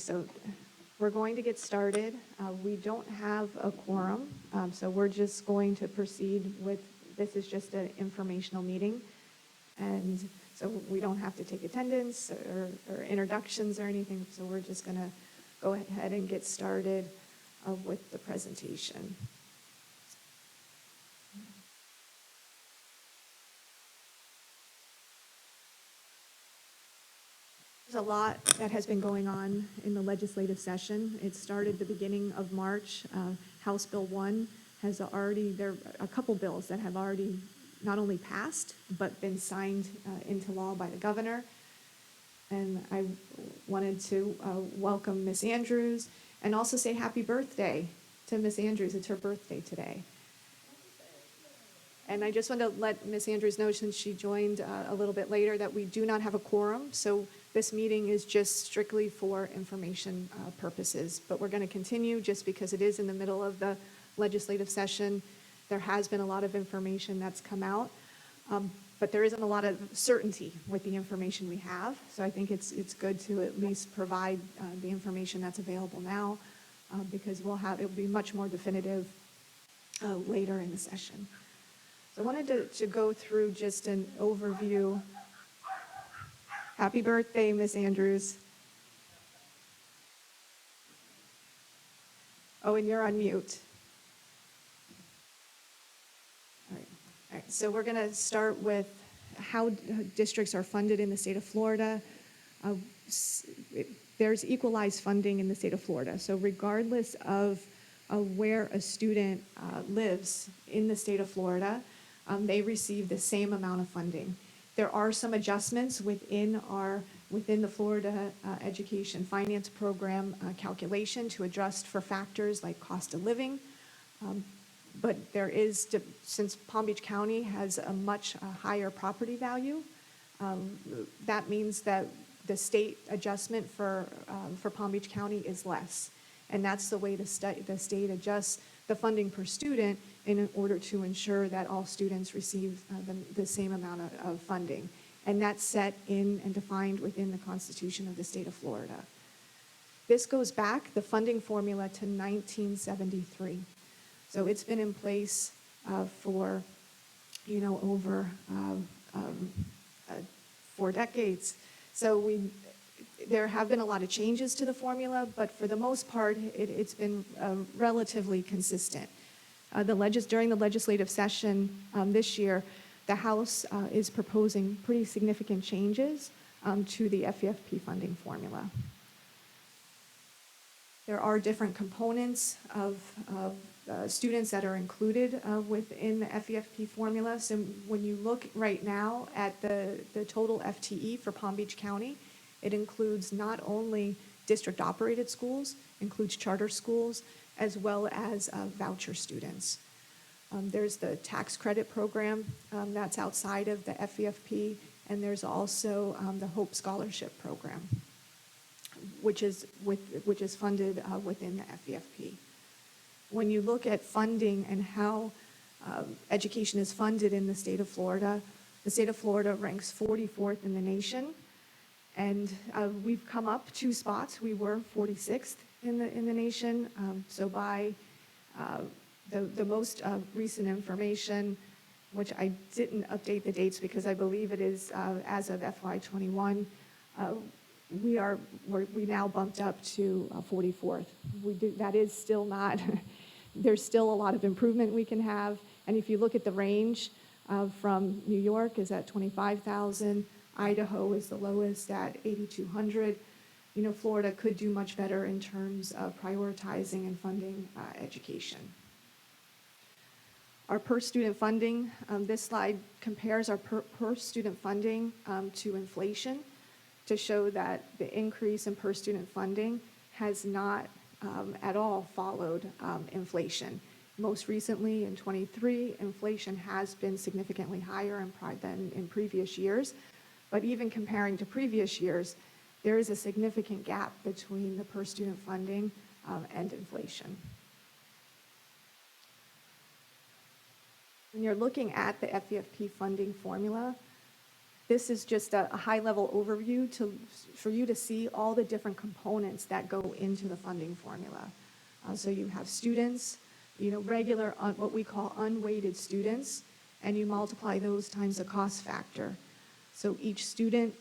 so we're going to get started. We don't have a quorum, so we're just going to proceed with, this is just an informational meeting. And so we don't have to take attendance or introductions or anything, so we're just going to go ahead and get started with the presentation. There's a lot that has been going on in the legislative session. It started the beginning of March. House Bill 1 has already, there are a couple bills that have already not only passed, but been signed into law by the governor. And I wanted to welcome Miss Andrews and also say happy birthday to Miss Andrews. It's her birthday today. And I just want to let Miss Andrews know, since she joined a little bit later, that we do not have a quorum. So this meeting is just strictly for information purposes. But we're going to continue just because it is in the middle of the legislative session. There has been a lot of information that's come out, but there isn't a lot of certainty with the information we have. So I think it's good to at least provide the information that's available now, because it'll be much more definitive later in the session. So I wanted to go through just an overview. Happy birthday, Miss Andrews. Oh, and you're on mute. All right. So we're going to start with how districts are funded in the state of Florida. There's equalized funding in the state of Florida. So regardless of where a student lives in the state of Florida, they receive the same amount of funding. There are some adjustments within the Florida Education Finance Program calculation to adjust for factors like cost of living. But there is, since Palm Beach County has a much higher property value, that means that the state adjustment for Palm Beach County is less. And that's the way the state adjusts the funding per student in order to ensure that all students receive the same amount of funding. And that's set in and defined within the Constitution of the state of Florida. This goes back, the funding formula, to 1973. So it's been in place for, over 4 decades. So there have been a lot of changes to the formula, but for the most part, it's been relatively consistent. During the legislative session this year, the House is proposing pretty significant changes to the FEFP funding formula. There are different components of students that are included within the FEFP formula. So when you look right now at the total FTE for Palm Beach County, it includes not only district-operated schools, includes charter schools, as well as voucher students. There's the tax credit program that's outside of the FEFP, and there's also the Hope Scholarship Program, which is funded within the FEFP. When you look at funding and how education is funded in the state of Florida ranks 44th in the nation. And we've come up 2 spots. We were 46th in the nation. So by the most recent information, which I didn't update the dates because I believe it is as of FY21, we now bumped up to 44th. That is still not. There's still a lot of improvement we can have. And if you look at the range from New York is at 25,000. Idaho is the lowest at 8,200. Florida could do much better in terms of prioritizing and funding education. Our per student funding, this slide compares our per student funding to inflation to show that the increase in per student funding has not at all followed inflation. Most recently in 23, inflation has been significantly higher than in previous years. But even comparing to previous years, there is a significant gap between the per student funding and inflation. When you're looking at the FEFP funding formula, This is just a high-level overview for you to see all the different components that go into the funding formula. So you have students, regular, what we call unweighted students, and you multiply those times the cost factor. So each student,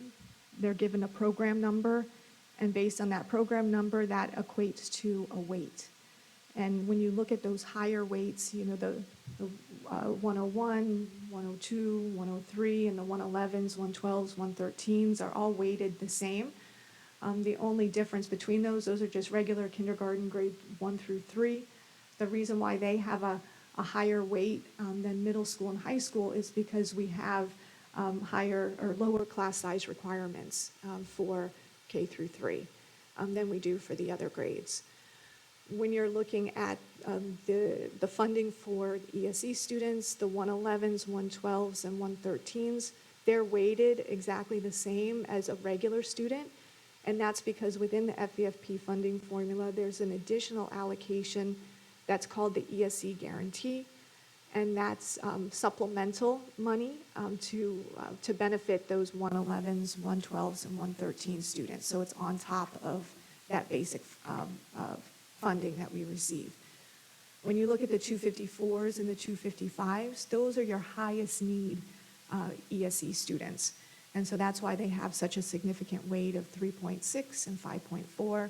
they're given a program number, and based on that program number, that equates to a weight. And when you look at those higher weights, the 101, 102, 103, and the 111s, 112s, 113s are all weighted the same. The only difference between those are just regular kindergarten grade 1 through 3. The reason why they have a higher weight than middle school and high school is because we have higher or lower class size requirements for K through 3 than we do for the other grades. When you're looking at the funding for ESE students, the 111s, 112s, and 113s, they're weighted exactly the same as a regular student. And that's because within the FEFP funding formula, there's an additional allocation that's called the ESE guarantee. And that's supplemental money to benefit those 111s, 112s, and 113 students. So it's on top of that basic funding that we receive. When you look at the 254s and the 255s, those are your highest need ESE students. And so that's why they have such a significant weight of 3.6 and 5.4.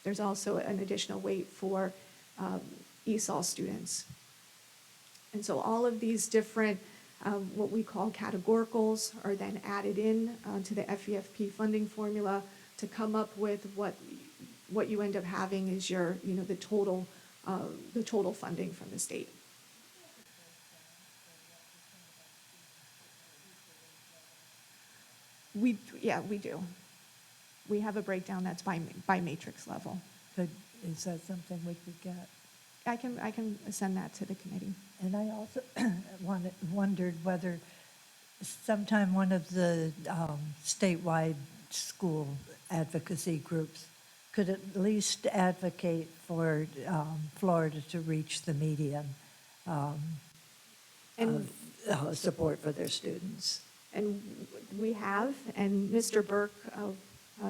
There's also an additional weight for ESOL students. And so all of these different, what we call categoricals, are then added in to the FEFP funding formula to come up with what you end up having is your, the total funding from the state. We do. We have a breakdown that's by matrix level. Is that something we could get? I can send that to the committee. And I also wondered whether sometime one of the statewide school advocacy groups could at least advocate for Florida to reach the median And support for their students. And we have, and Mr. Burke,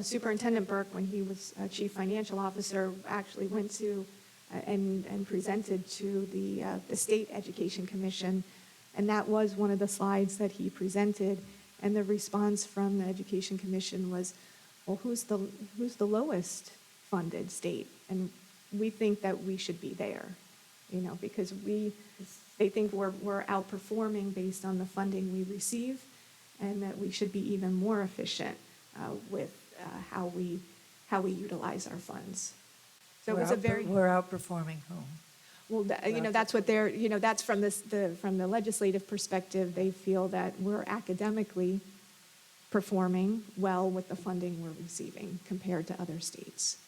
Superintendent Burke, when he was Chief Financial Officer, actually went to and presented to the State Education Commission, and that was one of the slides that he presented, and the response from the Education Commission was, well, who's the lowest funded state? And we think that we should be there, because they think we're outperforming based on the funding we receive, and that we should be even more efficient with how we utilize our funds. So it was we're outperforming whom? Well, that's what they're, that's from from the legislative perspective. They feel that we're academically performing well with the funding we're receiving compared to other states.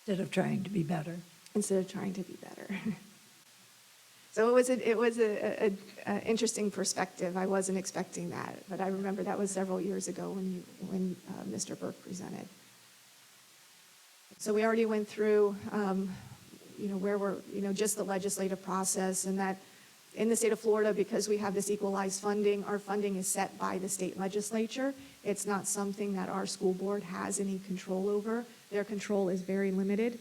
Instead of trying to be better. Instead of trying to be better. So it was a interesting perspective. I wasn't expecting that, but I remember that was several years ago when Mr. Burke presented. So we already went through, where we're, just the legislative process, and that in the state of Florida, because we have this equalized funding, our funding is set by the state legislature. It's not something that our school board has any control over. Their control is very limited.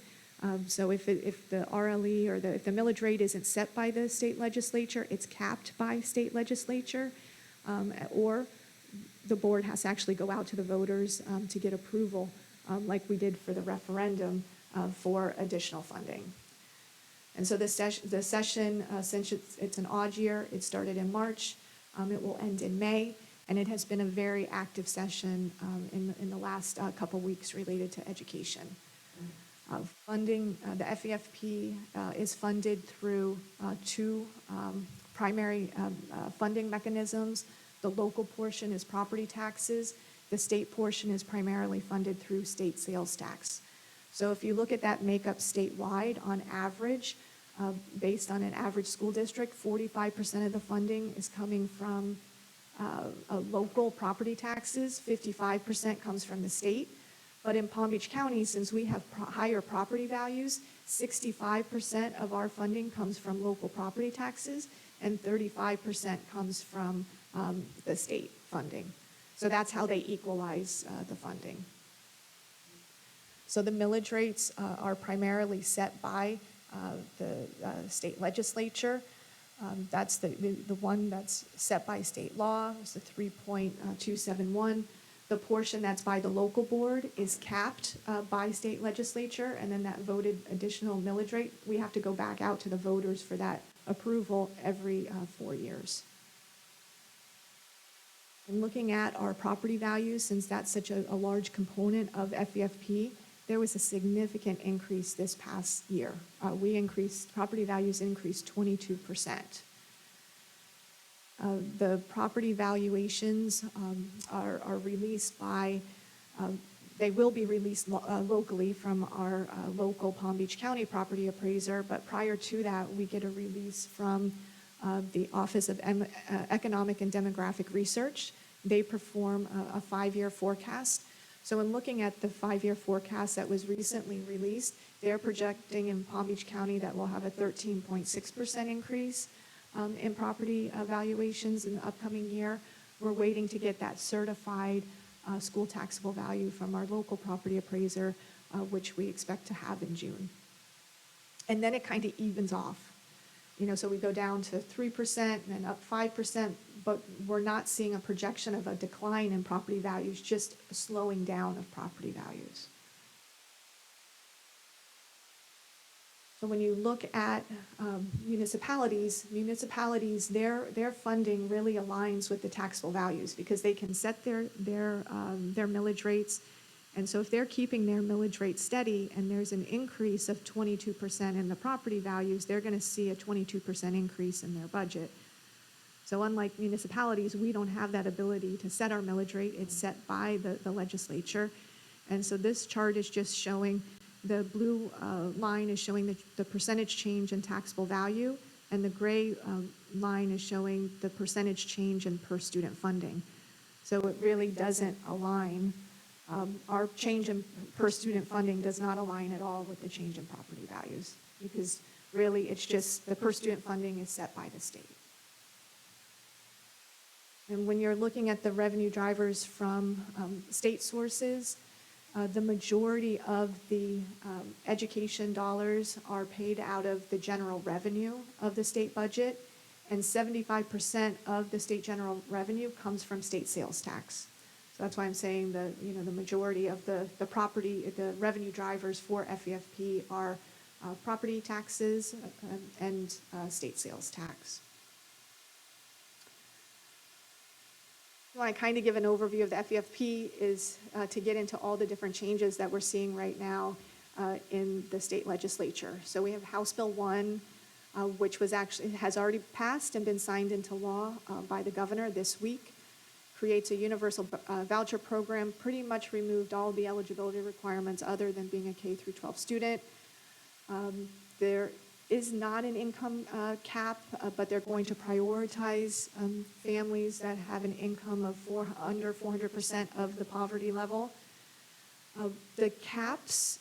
So if the RLE or if the millage rate isn't set by the state legislature, it's capped by state legislature, or the board has to actually go out to the voters to get approval, like we did for the referendum for additional funding. And so the session, since it's an odd year, it started in March, it will end in May, and it has been a very active session in the last couple weeks related to education. Funding, the FEFP is funded through two primary funding mechanisms. The local portion is property taxes. The state portion is primarily funded through state sales tax. So if you look at that makeup statewide, on average, based on an average school district, 45% of the funding is coming from local property taxes, 55% comes from the state. But in Palm Beach County, since we have higher property values, 65% of our funding comes from local property taxes, and 35% comes from the state funding. So that's how they equalize the funding. So the millage rates are primarily set by the state legislature. That's the one that's set by state law, is the 3.271. The portion that's by the local board is capped by state legislature, and then that voted additional millage rate, we have to go back out to the voters for that approval every 4 years. And looking at our property values, since that's such a large component of FEFP, there was a significant increase this past year. Property values increased 22%. The property valuations are released by, they will be released locally from our local Palm Beach County property appraiser, but prior to that, we get a release from the Office of Economic and Demographic Research. They perform a 5-year forecast. So in looking at the 5-year forecast that was recently released, they're projecting in Palm Beach County that we'll have a 13.6% increase in property valuations in the upcoming year. We're waiting to get that certified school taxable value from our local property appraiser, which we expect to have in June. And then it kind of evens off. So we go down to 3% and then up 5%, but we're not seeing a projection of a decline in property values, just a slowing down of property values. So when you look at municipalities, their funding really aligns with the taxable values because they can set their millage rates. And so if they're keeping their millage rate steady and there's an increase of 22% in the property values, they're going to see a 22% increase in their budget. So unlike municipalities, we don't have that ability to set our millage rate. It's set by the legislature. And so this chart is just showing, the blue line is showing the percentage change in taxable value, and the gray line is showing the percentage change in per student funding. So it really doesn't align. Our change in per student funding does not align at all with the change in property values because really it's just the per student funding is set by the state. And when you're looking at the revenue drivers from state sources, the majority of the education dollars are paid out of the general revenue of the state budget, and 75% of the state general revenue comes from state sales tax. So that's why I'm saying the majority of the revenue drivers for FEFP are property taxes and state sales tax. I want to kind of give an overview of the FEFP is to get into all the different changes that we're seeing right now in the state legislature. So we have House Bill 1, which has already passed and been signed into law by the governor this week. Creates a universal voucher program, pretty much removed all the eligibility requirements other than being a K-12 student. There is not an income cap, but they're going to prioritize families that have an income of under 400% of the poverty level. The caps,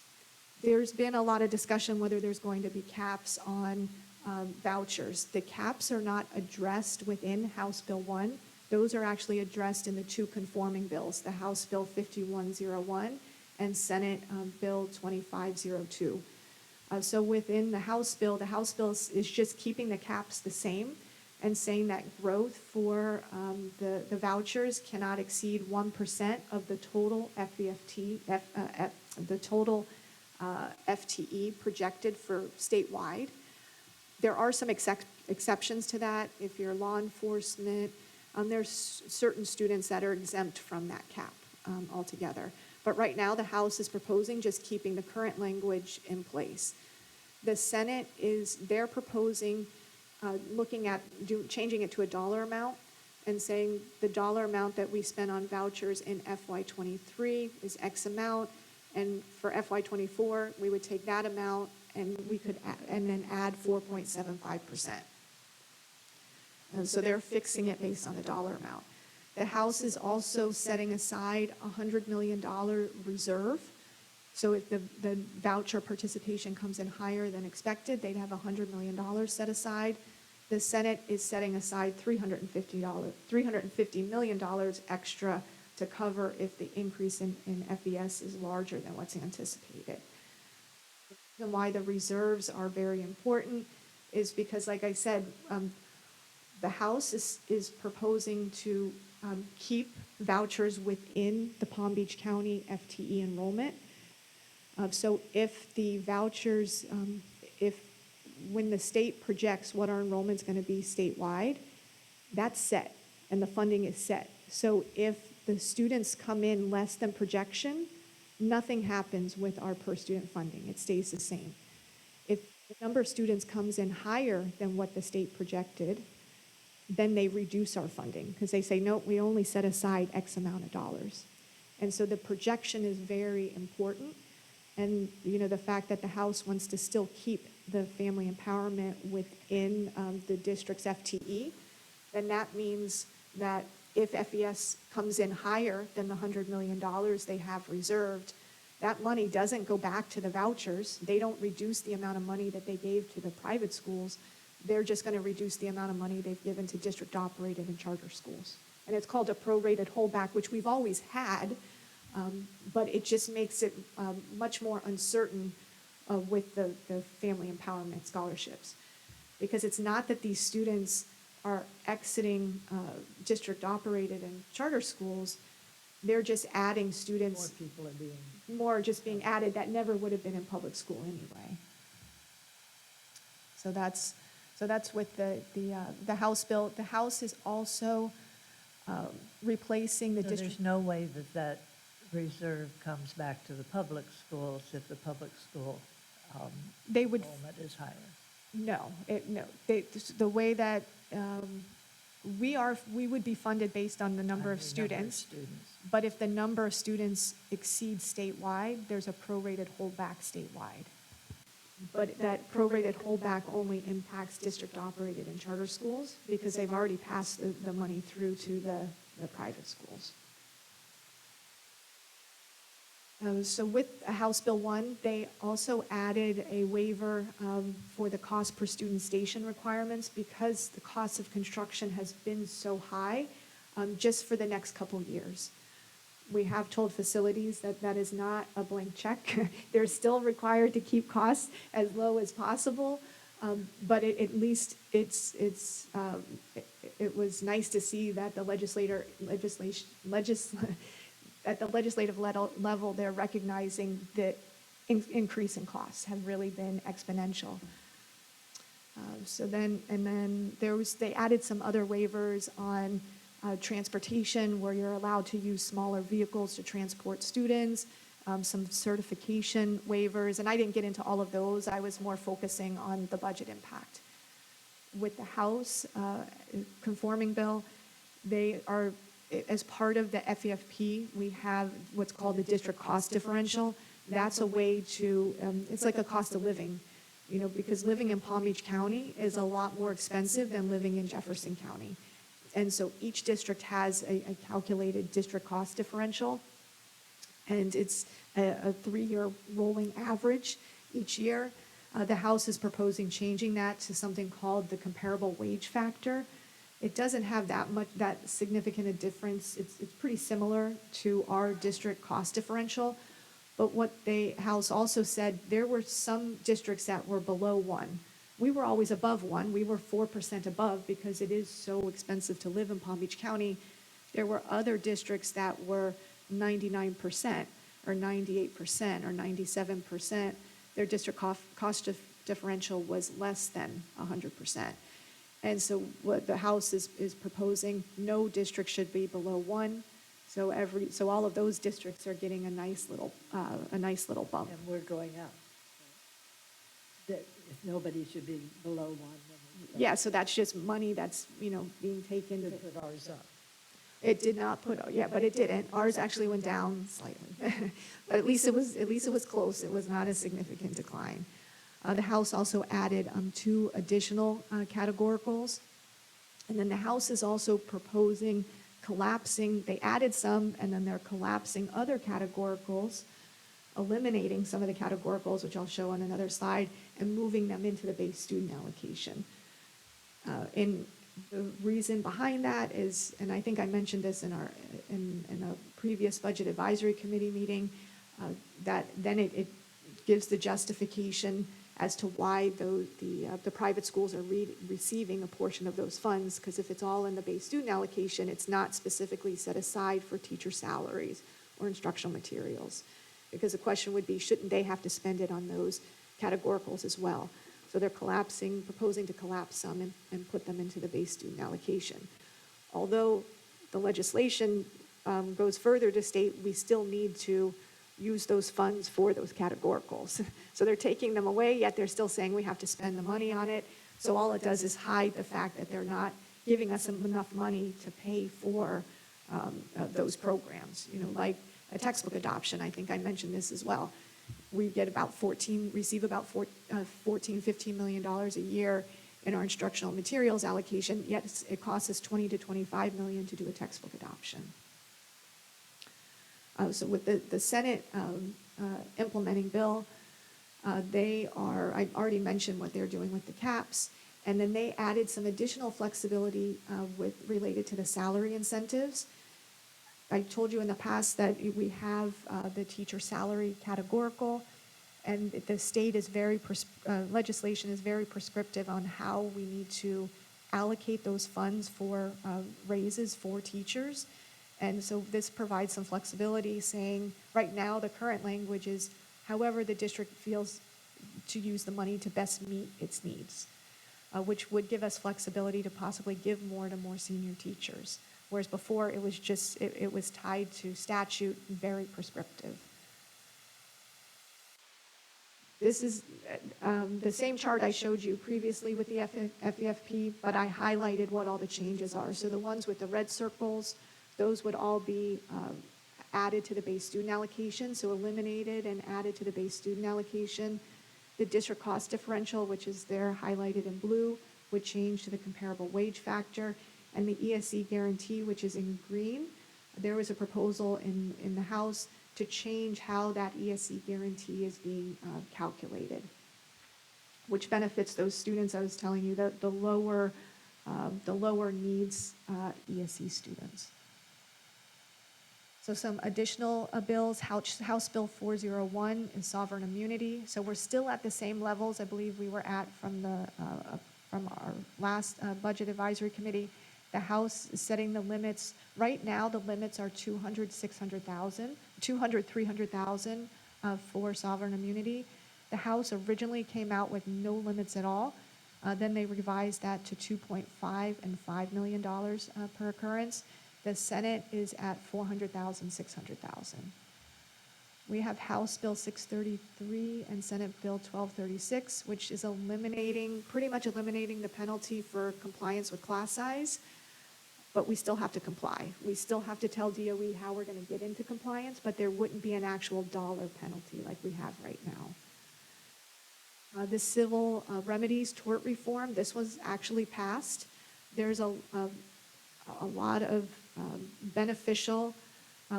there's been a lot of discussion whether there's going to be caps on vouchers. The caps are not addressed within House Bill 1. Those are actually addressed in the two conforming bills, the House Bill 5101 and Senate Bill 2502. So within the House Bill is just keeping the caps the same and saying that growth for the vouchers cannot exceed 1% of the total FTE projected for statewide. There are some exceptions to that. If you're law enforcement, there's certain students that are exempt from that cap altogether. But right now, the House is proposing just keeping the current language in place. The Senate they're proposing looking at changing it to a dollar amount and saying the dollar amount that we spend on vouchers in FY23 is X amount, and for FY24, we would take that amount and we could and then add 4.75%. And so they're fixing it based on the dollar amount. The House is also setting aside a $100 million reserve. So if the voucher participation comes in higher than expected, they'd have $100 million set aside. The Senate is setting aside $350 million extra to cover if the increase in FES is larger than what's anticipated. And why the reserves are very important is because, like I said, the House is proposing to keep vouchers within the Palm Beach County FTE enrollment. So if the vouchers, when the state projects what our enrollment's going to be statewide, that's set, and the funding is set. So if the students come in less than projection, nothing happens with our per-student funding. It stays the same. If the number of students comes in higher than what the state projected, then they reduce our funding because they say, no, we only set aside X amount of dollars. And so the projection is very important. And, the fact that the House wants to still keep the family empowerment within the district's FTE, then that means that if FES comes in higher than the $100 million they have reserved, that money doesn't go back to the vouchers. They don't reduce the amount of money that they gave to the private schools. They're just going to reduce the amount of money they've given to district-operated and charter schools. And it's called a prorated holdback, which we've always had, but it just makes it much more uncertain with the family empowerment scholarships. Because it's not that these students are exiting district-operated and charter schools, they're just adding students. More people are More just being added that never would have been in public school anyway. So that's with the House bill. The House is also replacing the So district. there's no way that reserve comes back to the public schools if the public school They would, enrollment is higher. no, the way that we would be funded based on the number of students. But if the number of students exceeds statewide, there's a prorated holdback statewide. But that prorated holdback only impacts district-operated and charter schools because they've already passed the money through to the private schools. So with House Bill 1, they also added a waiver for the cost per student station requirements because the cost of construction has been so high just for the next couple years. We have told facilities that that is not a blank check. They're still required to keep costs as low as possible, but at least it was nice to see that the at the legislative level, they're recognizing that increase in costs have really been exponential. They added some other waivers on transportation, where you're allowed to use smaller vehicles to transport students, some certification waivers, and I didn't get into all of those. I was more focusing on the budget impact. With the House conforming bill, they are, as part of the FEFP, we have what's called the district cost differential. That's a way to, it's like a cost of living, because living in Palm Beach County is a lot more expensive than living in Jefferson County. And so each district has a calculated district cost differential, and it's a 3-year rolling average each year. The House is proposing changing that to something called the comparable wage factor. It doesn't have that significant a difference. It's pretty similar to our district cost differential. But what the House also said, there were some districts that were below 1. We were always above 1. We were 4% above because it is so expensive to live in Palm Beach County. There were other districts that were 99% or 98% or 97%. Their district cost differential was less than 100%. And so what the House is proposing, no district should be below 1. So all of those districts are getting a nice little bump. And we're going up. That if nobody should be below 1. Then Yeah, so that's just money that's, being taken. we put ours up. It did not but it didn't. Ours actually went down slightly. But at least it was close. It was not a significant decline. The House also added 2 additional categoricals. And then the House is also proposing collapsing. They added some, and then they're collapsing other categoricals, eliminating some of the categoricals, which I'll show on another slide, and moving them into the base student allocation. And the reason behind that is, and I think I mentioned this in in a previous Budget Advisory Committee meeting, that then it gives the justification as to why the private schools are receiving a portion of those funds, because if it's all in the base student allocation, it's not specifically set aside for teacher salaries or instructional materials. Because the question would be, shouldn't they have to spend it on those categoricals as well? So they're proposing to collapse some and put them into the base student allocation. Although the legislation goes further to state we still need to use those funds for those categoricals. So they're taking them away, yet they're still saying we have to spend the money on it. So all it does is hide the fact that they're not giving us enough money to pay for those programs. Like a textbook adoption, I think I mentioned this as well. We get receive about $14, $15 million a year in our instructional materials allocation, yet it costs us $20 to $25 million to do a textbook adoption. So with the Senate implementing bill, I already mentioned what they're doing with the caps, and then they added some additional flexibility related to the salary incentives. I told you in the past that we have the teacher salary categorical, and the state is legislation is very prescriptive on how we need to allocate those funds for raises for teachers. And so this provides some flexibility, saying right now the current language is however the district feels to use the money to best meet its needs, which would give us flexibility to possibly give more to more senior teachers. Whereas before it was it was tied to statute, very prescriptive. This is the same chart I showed you previously with the FEFP, but I highlighted what all the changes are. So the ones with the red circles, those would all be added to the base student allocation, so eliminated and added to the base student allocation. The district cost differential, which is there highlighted in blue, would change to the comparable wage factor. And the ESE guarantee, which is in green, there was a proposal in the House to change how that ESE guarantee is being calculated, which benefits those students I was telling you, the lower needs ESE students. So some additional bills, House Bill 401 is sovereign immunity. So we're still at the same levels I believe we were at from our last Budget Advisory Committee. The House is setting the limits. Right now, the limits are 200, 600,000, 200, 300,000 for sovereign immunity. The House originally came out with no limits at all. Then they revised that to 2.5 and $5 million per occurrence. The Senate is at 400,000, 600,000. We have House Bill 633 and Senate Bill 1236, which is pretty much eliminating the penalty for compliance with class size. But we still have to comply. We still have to tell DOE how we're going to get into compliance, but there wouldn't be an actual dollar penalty like we have right now. The civil remedies tort reform, this was actually passed. There's a lot of beneficial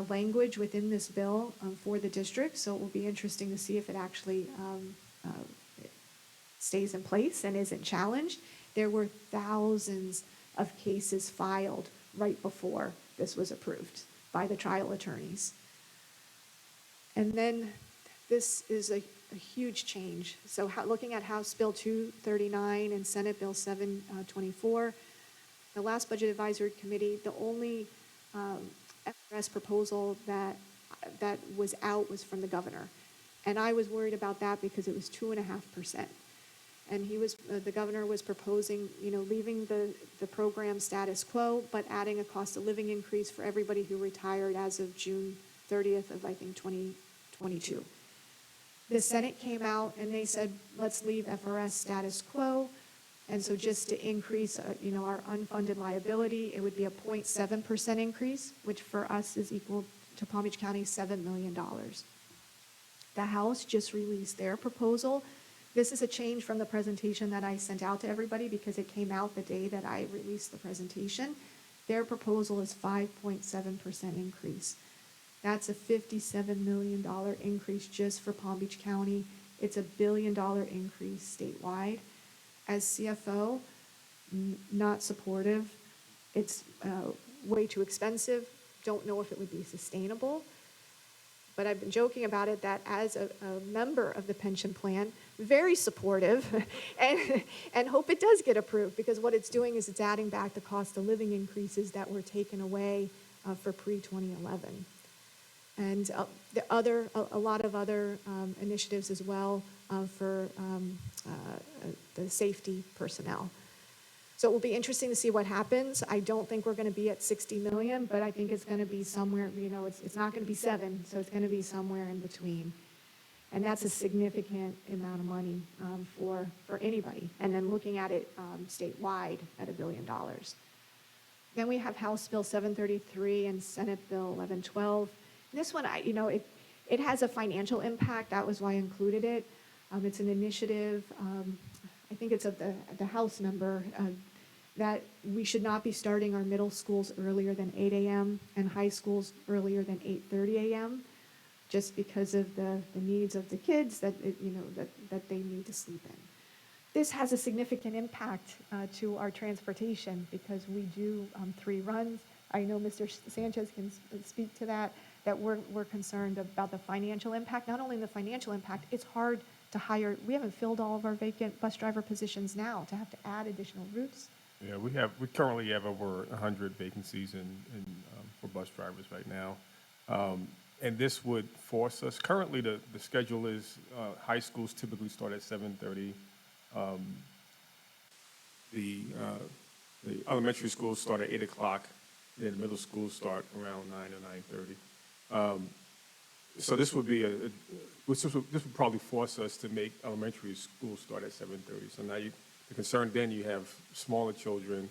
language within this bill for the district, so it will be interesting to see if it actually stays in place and isn't challenged. There were thousands of cases filed right before this was approved by the trial attorneys. And then this is a huge change. So looking at House Bill 239 and Senate Bill 724, the last Budget Advisory Committee, the only FRS proposal that was out was from the governor. And I was worried about that because it was 2.5%. And the governor was proposing, leaving the program status quo, but adding a cost of living increase for everybody who retired as of June 30th of, I think, 2022. The Senate came out and they said, let's leave FRS status quo. And so just to increase, our unfunded liability, it would be a 0.7% increase, which for us is equal to Palm Beach County $7 million. The House just released their proposal. This is a change from the presentation that I sent out to everybody because it came out the day that I released the presentation. Their proposal is 5.7% increase. That's a $57 million increase just for Palm Beach County. It's a $1 billion increase statewide. As CFO, not supportive. It's way too expensive. Don't know if it would be sustainable. But I've been joking about it that as a member of the pension plan, very supportive, and hope it does get approved, because what it's doing is it's adding back the cost of living increases that were taken away for pre-2011. And a lot of other initiatives as well for the safety personnel. So it will be interesting to see what happens. I don't think we're going to be at 60 million, but I think it's going to be somewhere, it's not going to be 7, so it's going to be somewhere in between. And that's a significant amount of money for anybody. And then looking at it statewide at $1 billion. Then we have House Bill 733 and Senate Bill 1112. This one, it has a financial impact. That was why I included it. It's an initiative, I think it's of the House number, that we should not be starting our middle schools earlier than 8 a.m. and high schools earlier than 8:30 a.m. just because of the needs of the kids that they need to sleep in. This has a significant impact to our transportation because we do 3 runs. I know Mr. Sanchez can speak to that we're concerned about the financial impact. Not only the financial impact, it's hard to hire. We haven't filled all of our vacant bus driver positions now to have to add additional routes. Yeah, we currently have over 100 vacancies for bus drivers right now. And this would force us, currently the schedule is high schools typically start at 7:30. The elementary schools start at 8 o'clock, then middle schools start around 9 or 9:30. So this would be this would probably force us to make elementary school start at 7:30. So now the concern then you have smaller children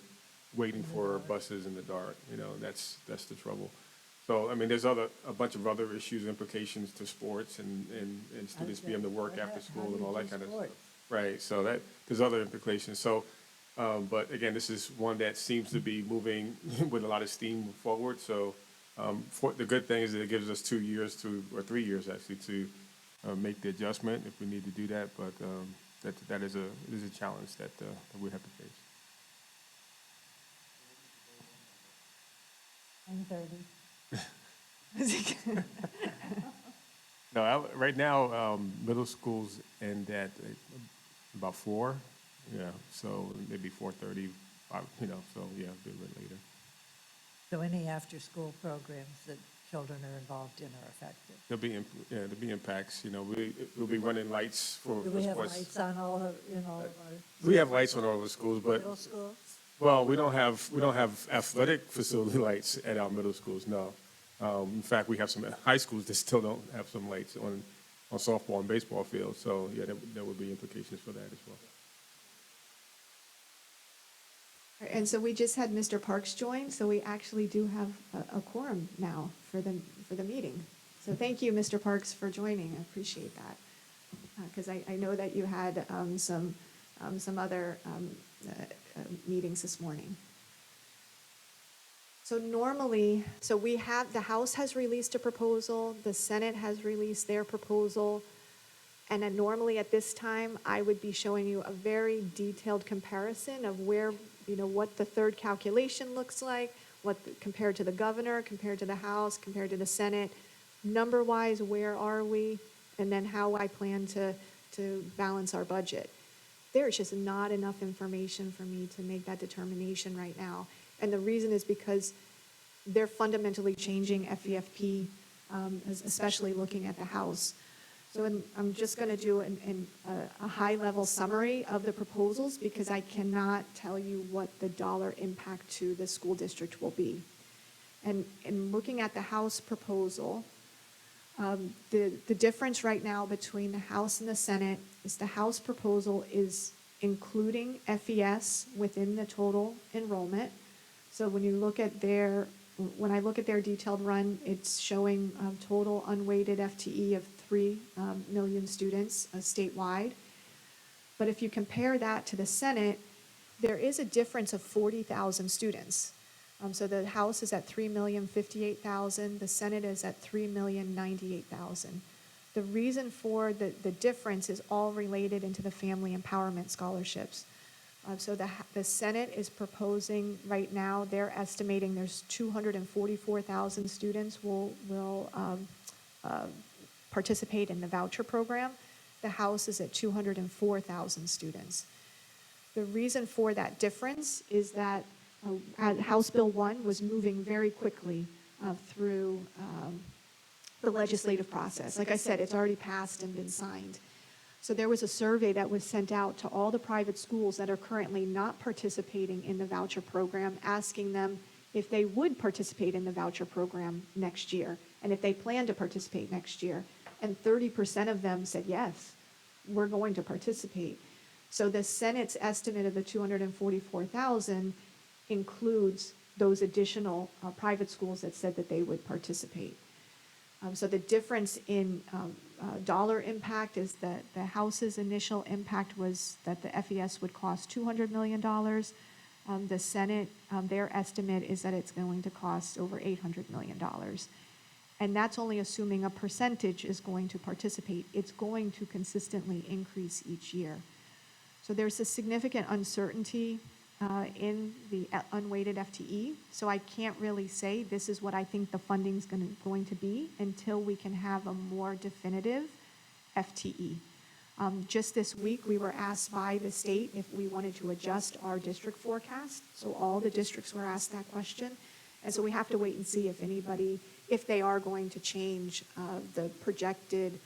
waiting for buses in the dark. That's the trouble. So I mean, there's a bunch of other issues, implications to sports and students being able to work after school and all that kind of stuff. Right. So there's other implications. So, but again, this is one that seems to be moving with a lot of steam forward. So. The good thing is that it gives us 2 years or 3 years actually to make the adjustment if we need to do that. But that is a challenge that we have to face. 9:30. No, right now middle schools end at about 4. Yeah, so maybe 4:30. So yeah, a bit later. So any after-school programs that children are involved in are affected. There'll be impacts. We'll be running lights for Do we have sports. lights on all of our We have lights on all of the schools, but middle schools? well, we don't have athletic facility lights at our middle schools. No, in fact, we have some high schools that still don't have some lights on softball and baseball fields. So yeah, there would be implications for that as well. And so we just had Mr. Parks join, so we actually do have a quorum now for the meeting. So thank you, Mr. Parks, for joining. I appreciate that. Because I know that you had some other meetings this morning. So normally, the House has released a proposal, the Senate has released their proposal, and then normally at this time, I would be showing you a very detailed comparison of where, what the third calculation looks like, compared to the governor, compared to the House, compared to the Senate, number-wise, where are we, and then how I plan to balance our budget. There's just not enough information for me to make that determination right now. And the reason is because they're fundamentally changing FEFP, especially looking at the House. So I'm just going to do a high-level summary of the proposals because I cannot tell you what the dollar impact to the school district will be. And in looking at the House proposal, the difference right now between the House and the Senate is the House proposal is including FES within the total enrollment. So when I look at their detailed run, it's showing total unweighted FTE of 3 million students statewide. But if you compare that to the Senate, there is a difference of 40,000 students. So the House is at 3,058,000, the Senate is at 3,098,000. The reason for the difference is all related into the family empowerment scholarships. So the Senate is proposing, right now, they're estimating there's 244,000 students will participate in the voucher program. The House is at 204,000 students. The reason for that difference is that House Bill 1 was moving very quickly through the legislative process. Like I said, it's already passed and been signed. So there was a survey that was sent out to all the private schools that are currently not participating in the voucher program, asking them if they would participate in the voucher program next year, and if they plan to participate next year. And 30% of them said, yes, we're going to participate. So the Senate's estimate of the 244,000 includes those additional private schools that said that they would participate. So the difference in dollar impact is that the House's initial impact was that the FES would cost $200 million. The Senate, their estimate is that it's going to cost over $800 million. And that's only assuming a percentage is going to participate. It's going to consistently increase each year. So there's a significant uncertainty in the unweighted FTE. So I can't really say this is what I think the funding's going to be until we can have a more definitive FTE. Just this week, we were asked by the state if we wanted to adjust our district forecast. So all the districts were asked that question. And so we have to wait and see if they are going to change the projected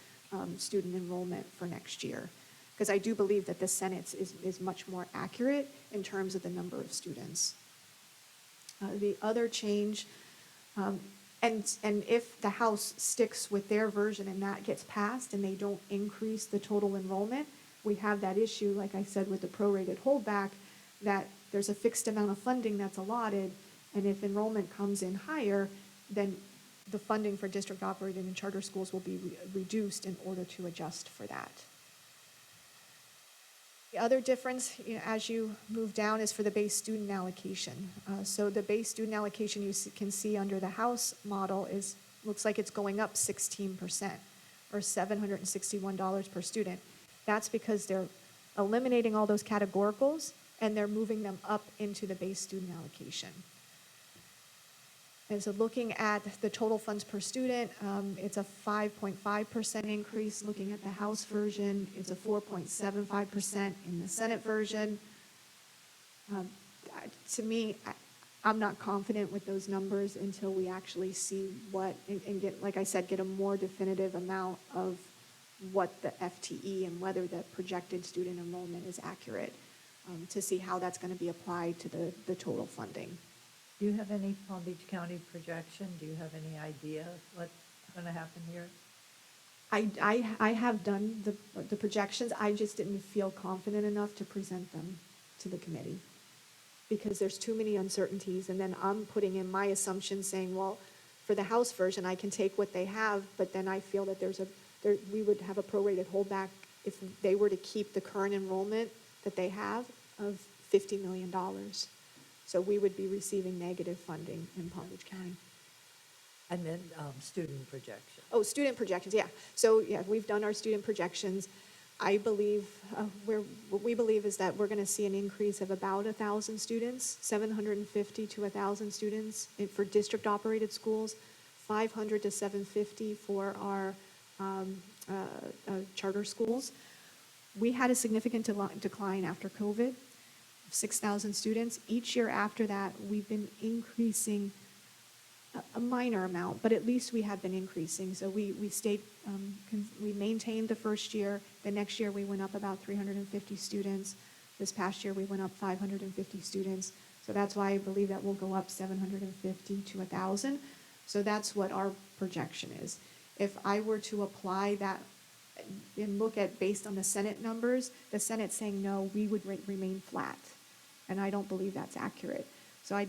student enrollment for next year. Because I do believe that the Senate's is much more accurate in terms of the number of students. The other change, and if the House sticks with their version and that gets passed and they don't increase the total enrollment, we have that issue, like I said, with the prorated holdback, that there's a fixed amount of funding that's allotted, and if enrollment comes in higher, then the funding for district operated and charter schools will be reduced in order to adjust for that. The other difference, as you move down, is for the base student allocation. So the base student allocation you can see under the House model looks like it's going up 16%, or $761 per student. That's because they're eliminating all those categoricals and they're moving them up into the base student allocation. And so looking at the total funds per student, it's a 5.5% increase. Looking at the House version, it's a 4.75% in the Senate version. To me, I'm not confident with those numbers until we actually see and get, like I said, get a more definitive amount of what the FTE and whether the projected student enrollment is accurate, to see how that's going to be applied to the total funding. Do you have any Palm Beach County projection? Do you have any idea of what's going to happen here? I have done the projections. I just didn't feel confident enough to present them to the committee because there's too many uncertainties. And then I'm putting in my assumptions saying, well, for the House version, I can take what they have, but then I feel that we would have a prorated holdback if they were to keep the current enrollment that they have of $50 million. So we would be receiving negative funding in Palm Beach County. And then student projection. Oh, student projections, yeah. So, yeah, we've done our student projections. I believe, what we believe is that we're going to see an increase of about 1,000 students, 750 to 1,000 students for district-operated schools, 500 to 750 for our charter schools. We had a significant decline after COVID. 6,000 students. Each year after that, we've been increasing a minor amount, but at least we have been increasing. So we maintained the first year. The next year, we went up about 350 students. This past year, we went up 550 students. So that's why I believe that we'll go up 750 to 1,000. So that's what our projection is. If I were to apply that and look at based on the Senate numbers, the Senate's saying no, we would remain flat. And I don't believe that's accurate. So I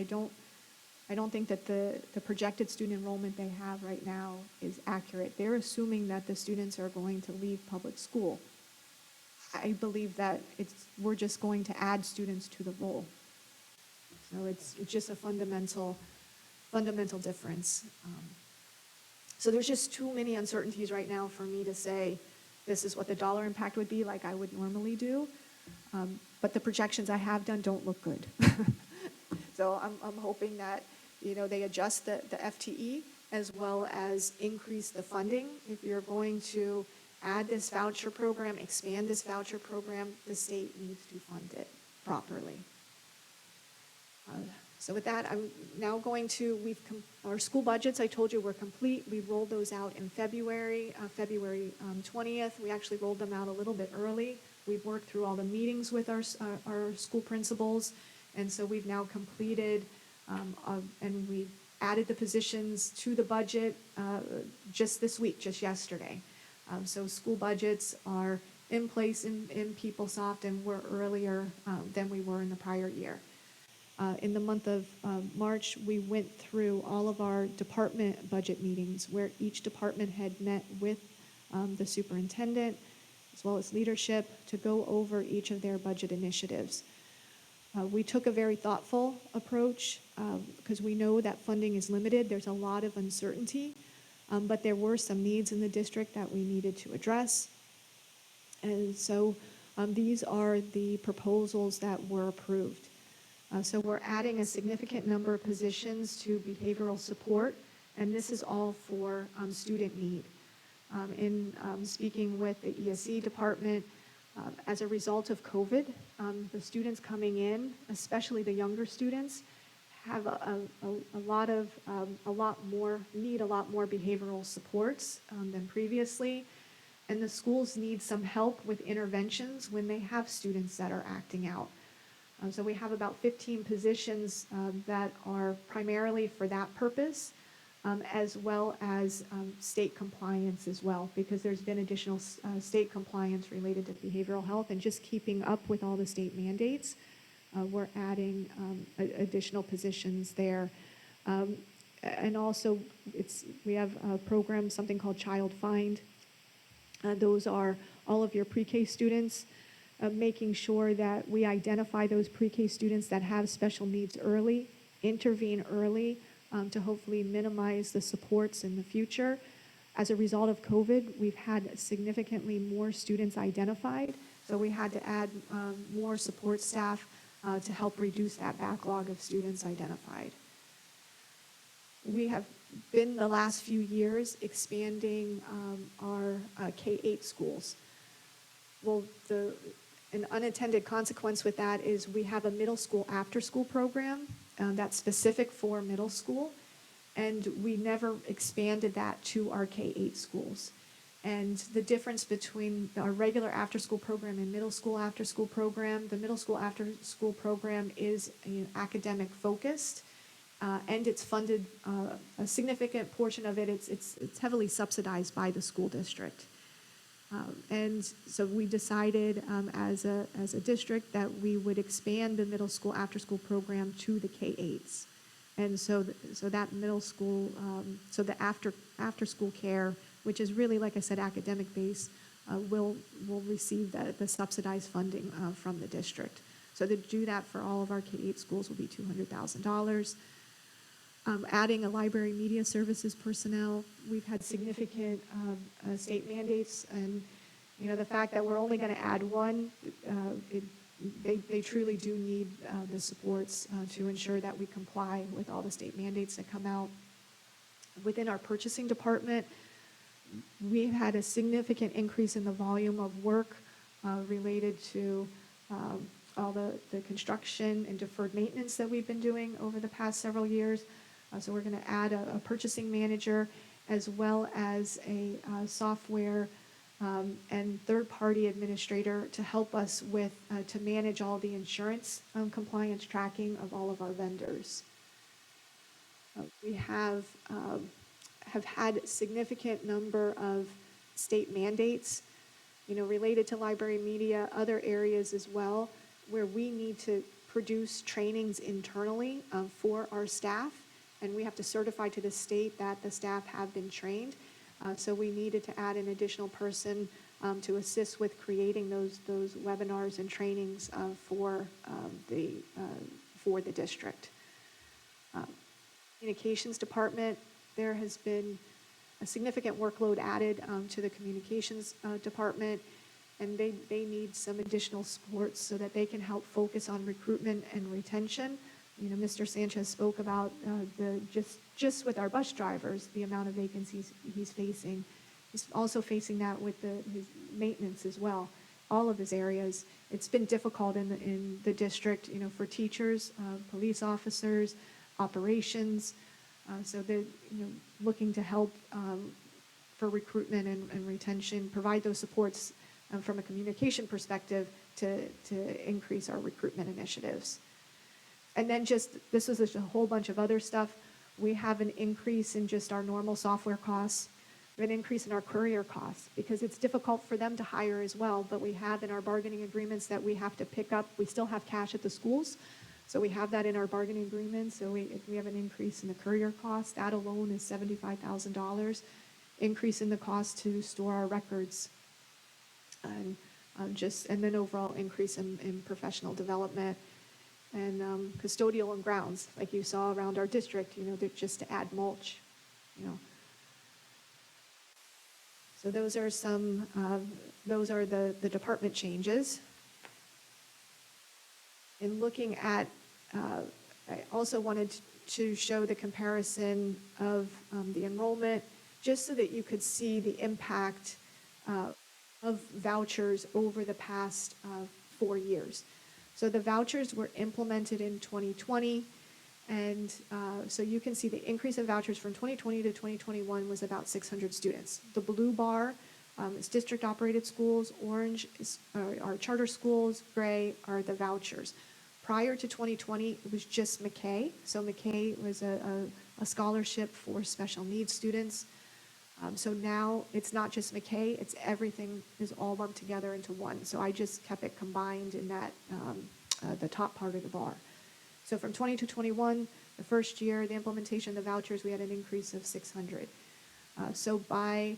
don't think that the projected student enrollment they have right now is accurate. They're assuming that the students are going to leave public school. I believe that we're just going to add students to the roll. So it's just a fundamental difference. So there's just too many uncertainties right now for me to say this is what the dollar impact would be like I would normally do. But the projections I have done don't look good. So I'm hoping that, they adjust the FTE as well as increase the funding. If you're going to add this voucher program, expand this voucher program, the state needs to fund it properly. So with that, I'm now going to, our school budgets, I told you, were complete. We rolled those out in February, February 20th. We actually rolled them out a little bit early. We've worked through all the meetings with our school principals, and so we've now completed, and we added the positions to the budget just this week, just yesterday. So school budgets are in place in PeopleSoft, and we're earlier than we were in the prior year. In the month of March, we went through all of our department budget meetings where each department had met with the superintendent as well as leadership to go over each of their budget initiatives. We took a very thoughtful approach because we know that funding is limited. There's a lot of uncertainty, but there were some needs in the district that we needed to address. And so these are the proposals that were approved. So we're adding a significant number of positions to behavioral support, and this is all for student need. In speaking with the ESE department, as a result of COVID, the students coming in, especially the younger students, have a lot more behavioral supports than previously, and the schools need some help with interventions when they have students that are acting out. So we have about 15 positions that are primarily for that purpose, as well as state compliance as well, because there's been additional state compliance related to behavioral health and just keeping up with all the state mandates. We're adding additional positions there. And also, we have a program, something called Child Find. Those are all of your pre-K students, making sure that we identify those pre-K students that have special needs early, intervene early to hopefully minimize the supports in the future. As a result of COVID, we've had significantly more students identified, so we had to add more support staff to help reduce that backlog of students identified. We have been the last few years expanding our K-8 schools. Well, an unintended consequence with that is we have a middle school after-school program that's specific for middle school, and we never expanded that to our K-8 schools. And the difference between our regular after-school program and middle school after-school program, the middle school after-school program is academic focused, and it's funded, a significant portion of it, it's heavily subsidized by the school district. And so we decided as a district that we would expand the middle school after-school program to the K-8s. And so that middle school, so the after-school care, which is really, like I said, academic based, will receive the subsidized funding from the district. So to do that for all of our K-8 schools will be $200,000. Adding a library media services personnel, we've had significant state mandates, and the fact that we're only going to add one, they truly do need the supports to ensure that we comply with all the state mandates that come out. Within our purchasing department, we've had a significant increase in the volume of work related to all the construction and deferred maintenance that we've been doing over the past several years. So we're going to add a purchasing manager as well as a software and third-party administrator to help us with, to manage all the insurance compliance tracking of all of our vendors. We have had a significant number of state mandates, related to library media, other areas as well, where we need to produce trainings internally for our staff. And we have to certify to the state that the staff have been trained. So we needed to add an additional person to assist with creating those webinars and trainings for the district. Communications department, there has been a significant workload added to the communications department. and they need some additional support so that they can help focus on recruitment and retention. You know, Mr. Sanchez spoke about just with our bus drivers, the amount of vacancies he's facing. He's also facing that with his maintenance as well, all of his areas. It's been difficult in the district, you know, for teachers, police officers, operations. So they're, you know, looking to help for recruitment and retention, provide those supports from a communication perspective to increase our recruitment initiatives. And then this is just a whole bunch of other stuff. We have an increase in just our normal software costs, an increase in our courier costs, because it's difficult for them to hire as well, but we have in our bargaining agreements that we have to pick up. We still have cash at the schools, so we have that in our bargaining agreements. So we have an increase in the courier cost. That alone is $75,000. Increase in the cost to store our records, and then overall increase in professional development and custodial and grounds, like you saw around our district, you know, just to add mulch, you know. So those are the department changes. In looking at, I also wanted to show the comparison of the enrollment, just so that you could see the impact of vouchers over the past 4 years. So the vouchers were implemented in 2020, and so you can see the increase in vouchers from 2020 to 2021 was about 600 students. The blue bar is district-operated schools, orange are charter schools, gray are the vouchers. Prior to 2020, it was just McKay. So McKay was a scholarship for special needs students. So now it's not just McKay, it's everything is all lumped together into one. So I just kept it combined in that, the top part of the bar. So from 20 to 21, the first year, the implementation of the vouchers, we had an increase of 600. So by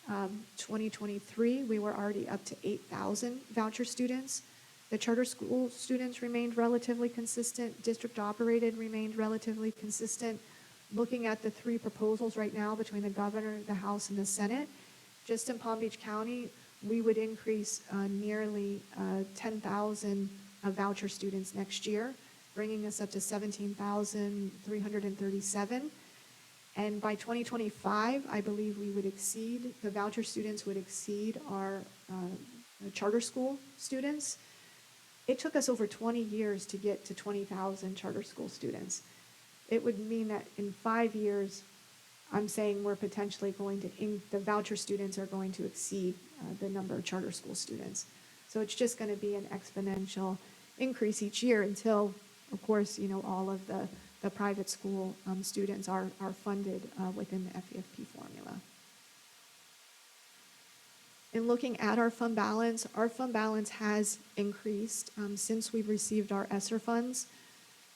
2023, we were already up to 8,000 voucher students. The charter school students remained relatively consistent. District operated remained relatively consistent. Looking at the 3 proposals right now between the governor, the House, and the Senate, just in Palm Beach County, we would increase nearly 10,000 voucher students next year, bringing us up to 17,337. And by 2025, I believe the voucher students would exceed our charter school students. It took us over 20 years to get to 20,000 charter school students. It would mean that in 5 years, I'm saying we're potentially going to, the voucher students are going to exceed the number of charter school students. So it's just going to be an exponential increase each year until, of course, you know, all of the private school students are funded within the FEFP formula. In looking at our fund balance has increased since we've received our ESSER funds.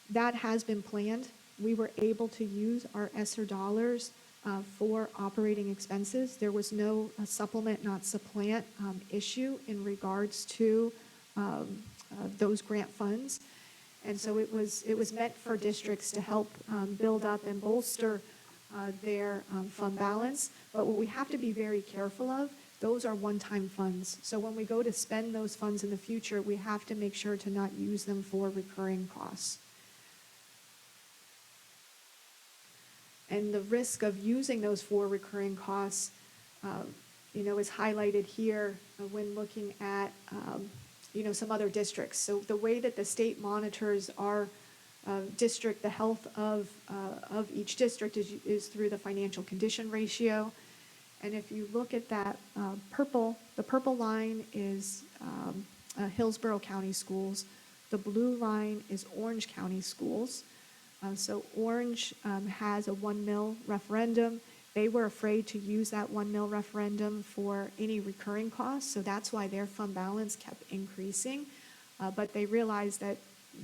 That has been planned. We were able to use our ESSER dollars for operating expenses. There was no supplement, not supplant issue in regards to those grant funds. And so it was meant for districts to help build up and bolster their fund balance. But what we have to be very careful of, those are one-time funds. So when we go to spend those funds in the future, we have to make sure to not use them for recurring costs. And the risk of using those for recurring costs, you know, is highlighted here when looking at, you know, some other districts. So the way that the state monitors our district, the health of each district is through the financial condition ratio. And if you look at that the purple line is Hillsborough County Schools. The blue line is Orange County Schools. So Orange has a 1 mil referendum. They were afraid to use that 1 mil referendum for any recurring costs, so that's why their fund balance kept increasing. But they realized that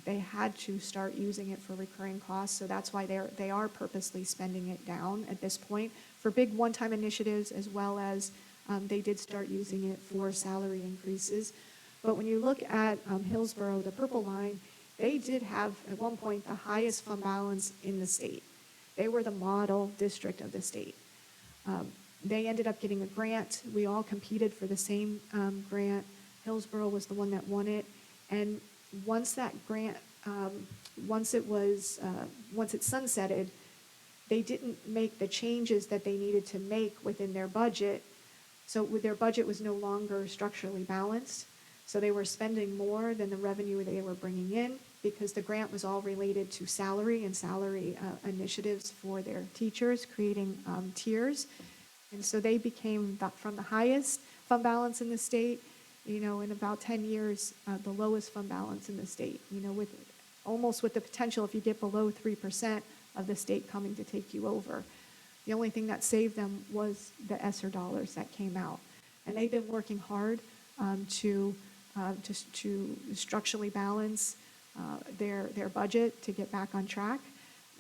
they had to start using it for recurring costs, so that's why they are purposely spending it down at this point for big one-time initiatives, as well as they did start using it for salary increases. But when you look at Hillsborough, the purple line, they did have, at one point, the highest fund balance in the state. They were the model district of the state. They ended up getting a grant. We all competed for the same grant. Hillsborough was the one that won it. And once that grant, once it sunsetted, they didn't make the changes that they needed to make within their budget. So their budget was no longer structurally balanced. So they were spending more than the revenue they were bringing in because the grant was all related to salary and salary initiatives for their teachers, creating tiers. And so they became from the highest fund balance in the state, in about 10 years, the lowest fund balance in the state, with the potential, if you get below 3%, of the state coming to take you over. The only thing that saved them was the ESSER dollars that came out. And they've been working hard to structurally balance their budget to get back on track.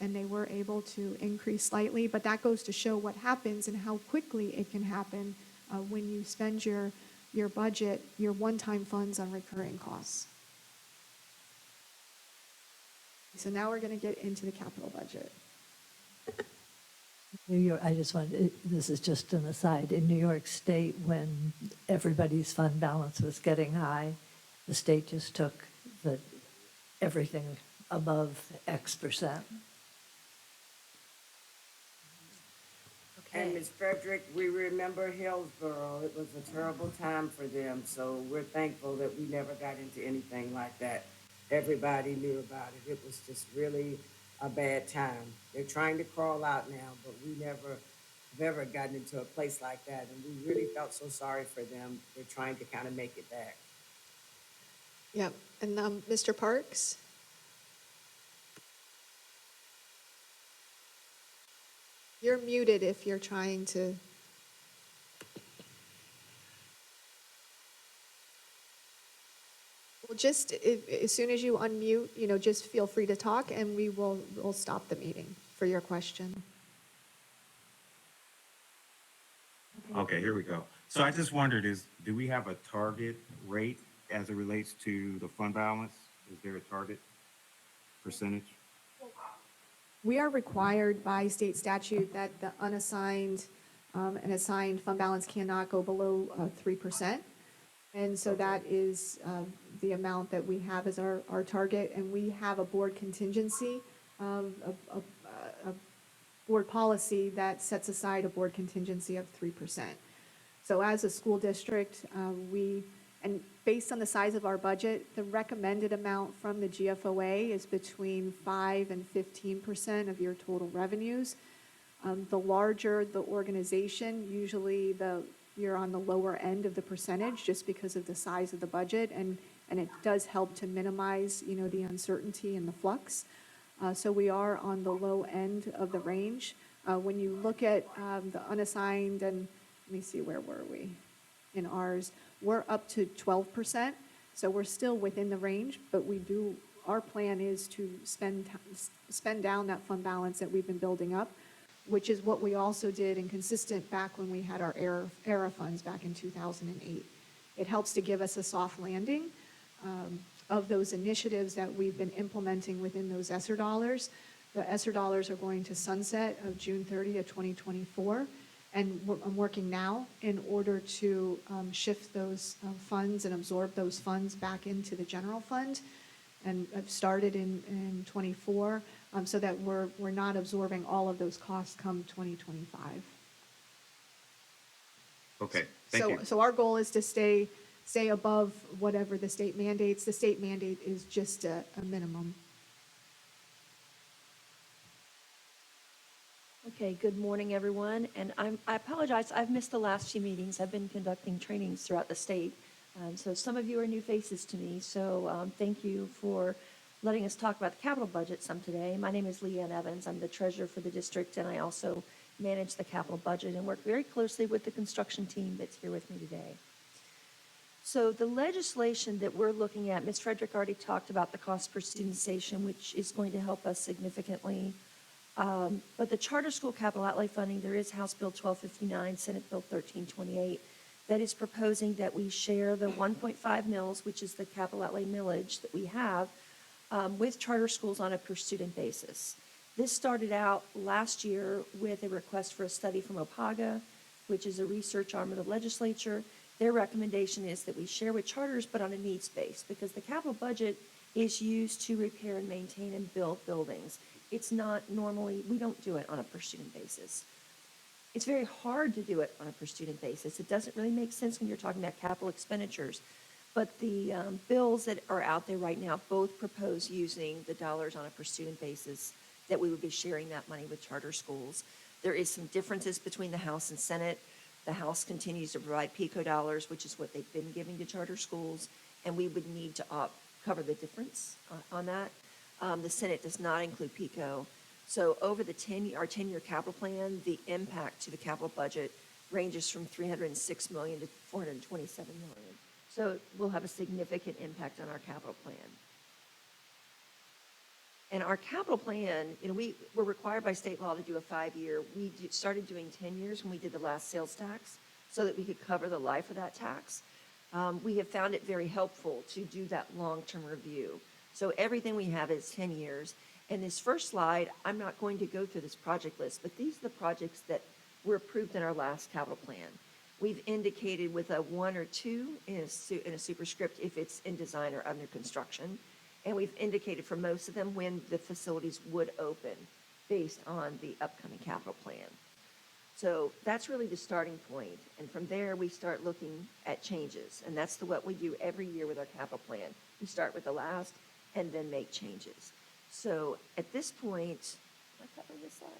And they were able to increase slightly, but that goes to show what happens and how quickly it can happen when you spend your budget, your one-time funds on recurring costs. So now we're going to get into the capital budget. New York, I just wanted, this is just an aside, in New York State, when everybody's fund balance was getting high, the state just took everything above X%. And Ms. Frederick, we remember Hillsborough. It was a terrible time for them, so we're thankful that we never got into anything like that. Everybody knew about it. It was just really a bad time. They're trying to crawl out now, but we never have ever gotten into a place like that, and we really felt so sorry for them. They're trying to kind of make it back. Yeah, and Mr. Parks? You're muted if you're trying to. Well, just as soon as you unmute, just feel free to talk and we'll stop the meeting for your question. Okay, here we go. So I just wondered, do we have a target rate as it relates to the fund balance? Is there a target percentage? We are required by state statute that the unassigned and assigned fund balance cannot go below 3%. And so that is the amount that we have as our target. And we have a board contingency, a board policy that sets aside a board contingency of 3%. So as a school district, and based on the size of our budget, the recommended amount from the GFOA is between 5 and 15% of your total revenues. The larger the organization, usually you're on the lower end of the percentage just because of the size of the budget, and it does help to minimize, the uncertainty and the flux. So we are on the low end of the range. When you look at the unassigned, and let me see, where were we in ours? We're up to 12%, so we're still within the range, but our plan is to spend down that fund balance that we've been building up, which is what we also did and consistent back when we had our ERA funds back in 2008. It helps to give us a soft landing of those initiatives that we've been implementing within those ESSER dollars. The ESSER dollars are going to sunset of June 30th, 2024. And I'm working now in order to shift those funds and absorb those funds back into the general fund. And I've started in 24 so that we're not absorbing all of those costs come 2025. Okay, thank you. So our goal is to stay above whatever the state mandates. The state mandate is just a minimum. Okay, good morning, everyone. And I apologize, I've missed the last few meetings. I've been conducting trainings throughout the state. So some of you are new faces to me. So thank you for letting us talk about the capital budget some today. My name is Leanne Evans. I'm the treasurer for the district, and I also manage the capital budget and work very closely with the construction team that's here with me today. So the legislation that we're looking at, Ms. Frederick already talked about the cost per student station, which is going to help us significantly. But the charter school capital outlay funding, there is House Bill 1259, Senate Bill 1328, that is proposing that we share the 1.5 mils, which is the capital outlay millage that we have, with charter schools on a per student basis. This started out last year with a request for a study from OPAGA, which is a research arm of the legislature, their recommendation is that we share with charters, but on a needs base, because the capital budget is used to repair and maintain and build buildings. It's not normally, we don't do it on a per student basis. It's very hard to do it on a per student basis. It doesn't really make sense when you're talking about capital expenditures. But the bills that are out there right now both propose using the dollars on a per student basis, that we would be sharing that money with charter schools. There is some differences between the House and Senate. The House continues to provide PICO dollars, which is what they've been giving to charter schools, and we would need to cover the difference on that. The Senate does not include PICO. So over our 10-year capital plan, the impact to the capital budget ranges from $306 million to $427 million. So we'll have a significant impact on our capital plan. And our capital plan, we're required by state law to do a 5-year. We started doing 10 years when we did the last sales tax so that we could cover the life of that tax. We have found it very helpful to do that long-term review. So everything we have is 10 years. And this first slide, I'm not going to go through this project list, but these are the projects that were approved in our last capital plan. We've indicated with a 1 or 2 in a superscript if it's in design or under construction. And we've indicated for most of them when the facilities would open based on the upcoming capital plan. So that's really the starting point. And from there, we start looking at changes. And that's what we do every year with our capital plan. We start with the last and then make changes. So at this point, am I covering this slide?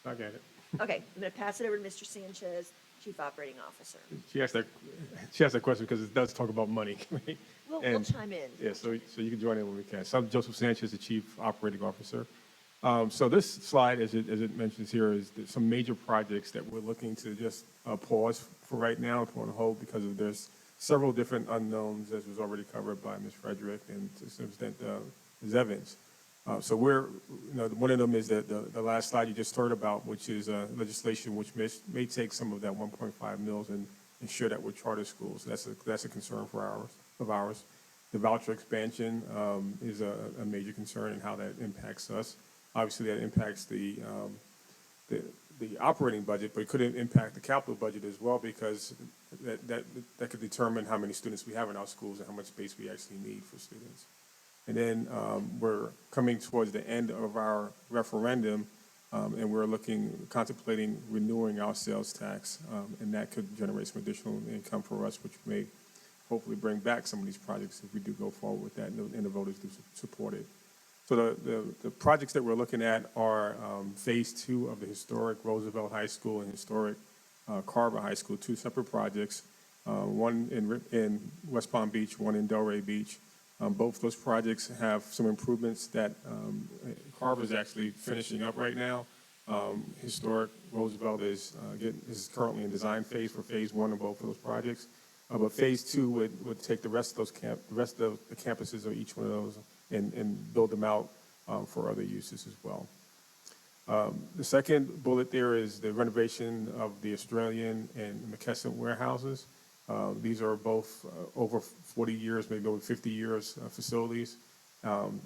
I get it. Okay, I'm going to pass it over to Mr. Sanchez, Chief Operating Officer. She asked that question because it does talk about money. We'll And- chime in. Yeah, so you can join in when we can. So I'm Joseph Sanchez, the Chief Operating Officer. So this slide, as it mentions here, is some major projects that we're looking to just pause for right now, put on hold because there's several different unknowns, as was already covered by Ms. Frederick and to some extent Ms. Evans. So one of them is the last slide you just heard about, which is legislation which may take some of that 1.5 mils and ensure that we're charter schools. That's a concern of ours. The voucher expansion is a major concern and how that impacts us. Obviously, that impacts the operating budget, but it could impact the capital budget as well because that could determine how many students we have in our schools and how much space we actually need for students. And then we're coming towards the end of our referendum, and we're contemplating renewing our sales tax, and that could generate some additional income for us, which may hopefully bring back some of these projects if we do go forward with that and the voters do support it. So the projects that we're looking at are phase 2 of the historic Roosevelt High School and historic Carver High School, 2 separate projects, one in West Palm Beach, one in Delray Beach. Both those projects have some improvements that Carver is actually finishing up right now. Historic Roosevelt is currently in design phase for phase 1 of both of those projects. But phase 2 would take the rest of the campuses of each one of those and build them out for other uses as well. The second bullet there is the renovation of the Australian and McKesson warehouses. These are both over 40 years, maybe over 50 years facilities.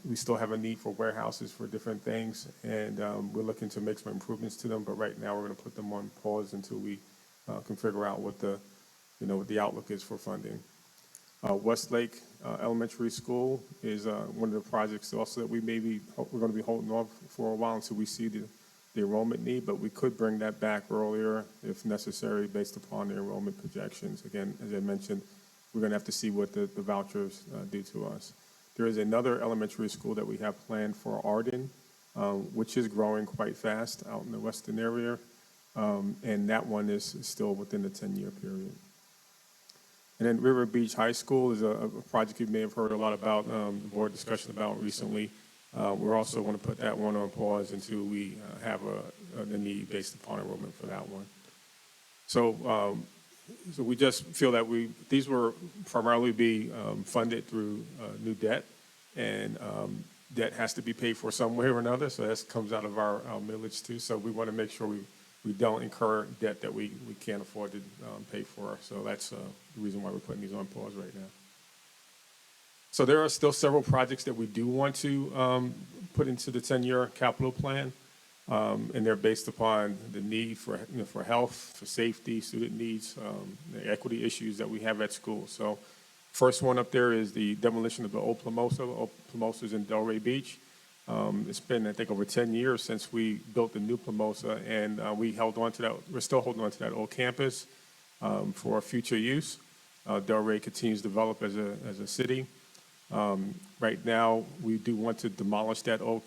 We still have a need for warehouses for different things, and we're looking to make some improvements to them. But right now, we're going to put them on pause until we can figure out what the outlook is for funding. Westlake Elementary School is one of the projects also that we're going to be holding off for a while until we see the enrollment need, but we could bring that back earlier if necessary based upon the enrollment projections. Again, as I mentioned, we're going to have to see what the vouchers do to us. There is another elementary school that we have planned for Arden, which is growing quite fast out in the western area, and that one is still within the 10-year period. And then River Beach High School is a project you may have heard a lot about, the board discussion about recently. We're also going to put that one on pause until we have the need based upon enrollment for that one. So we just feel that these were primarily be funded through new debt, and debt has to be paid for some way or another. So that comes out of our millage too. So we want to make sure we don't incur debt that we can't afford to pay for. So that's the reason why we're putting these on pause right now. So there are still several projects that we do want to put into the 10-year capital plan. And they're based upon the need for, for health, for safety, student needs, the equity issues that we have at school. So first one up there is the demolition of the old Plumosa. Old Plumosa's in Delray Beach. It's been, I think, over 10 years since we built the new Plumosa, and we held on to that. We're still holding on to that old campus for future use. Delray continues to develop as a city. Right now, we do want to demolish that old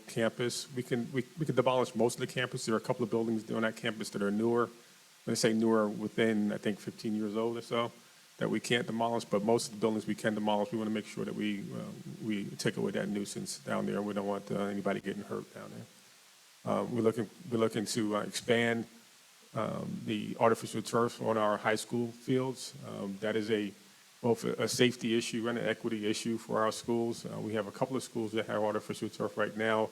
campus. We can demolish most of the campus. There are a couple of buildings on that campus that are newer. When I say newer, within, I think, 15 years old or so, that we can't demolish, but most of the buildings we can demolish. We want to make sure that we take away that nuisance down there. We don't want anybody getting hurt down there. We're looking to expand the artificial turf on our high school fields. That is both a safety issue and an equity issue for our schools. We have a couple of schools that have artificial turf right now.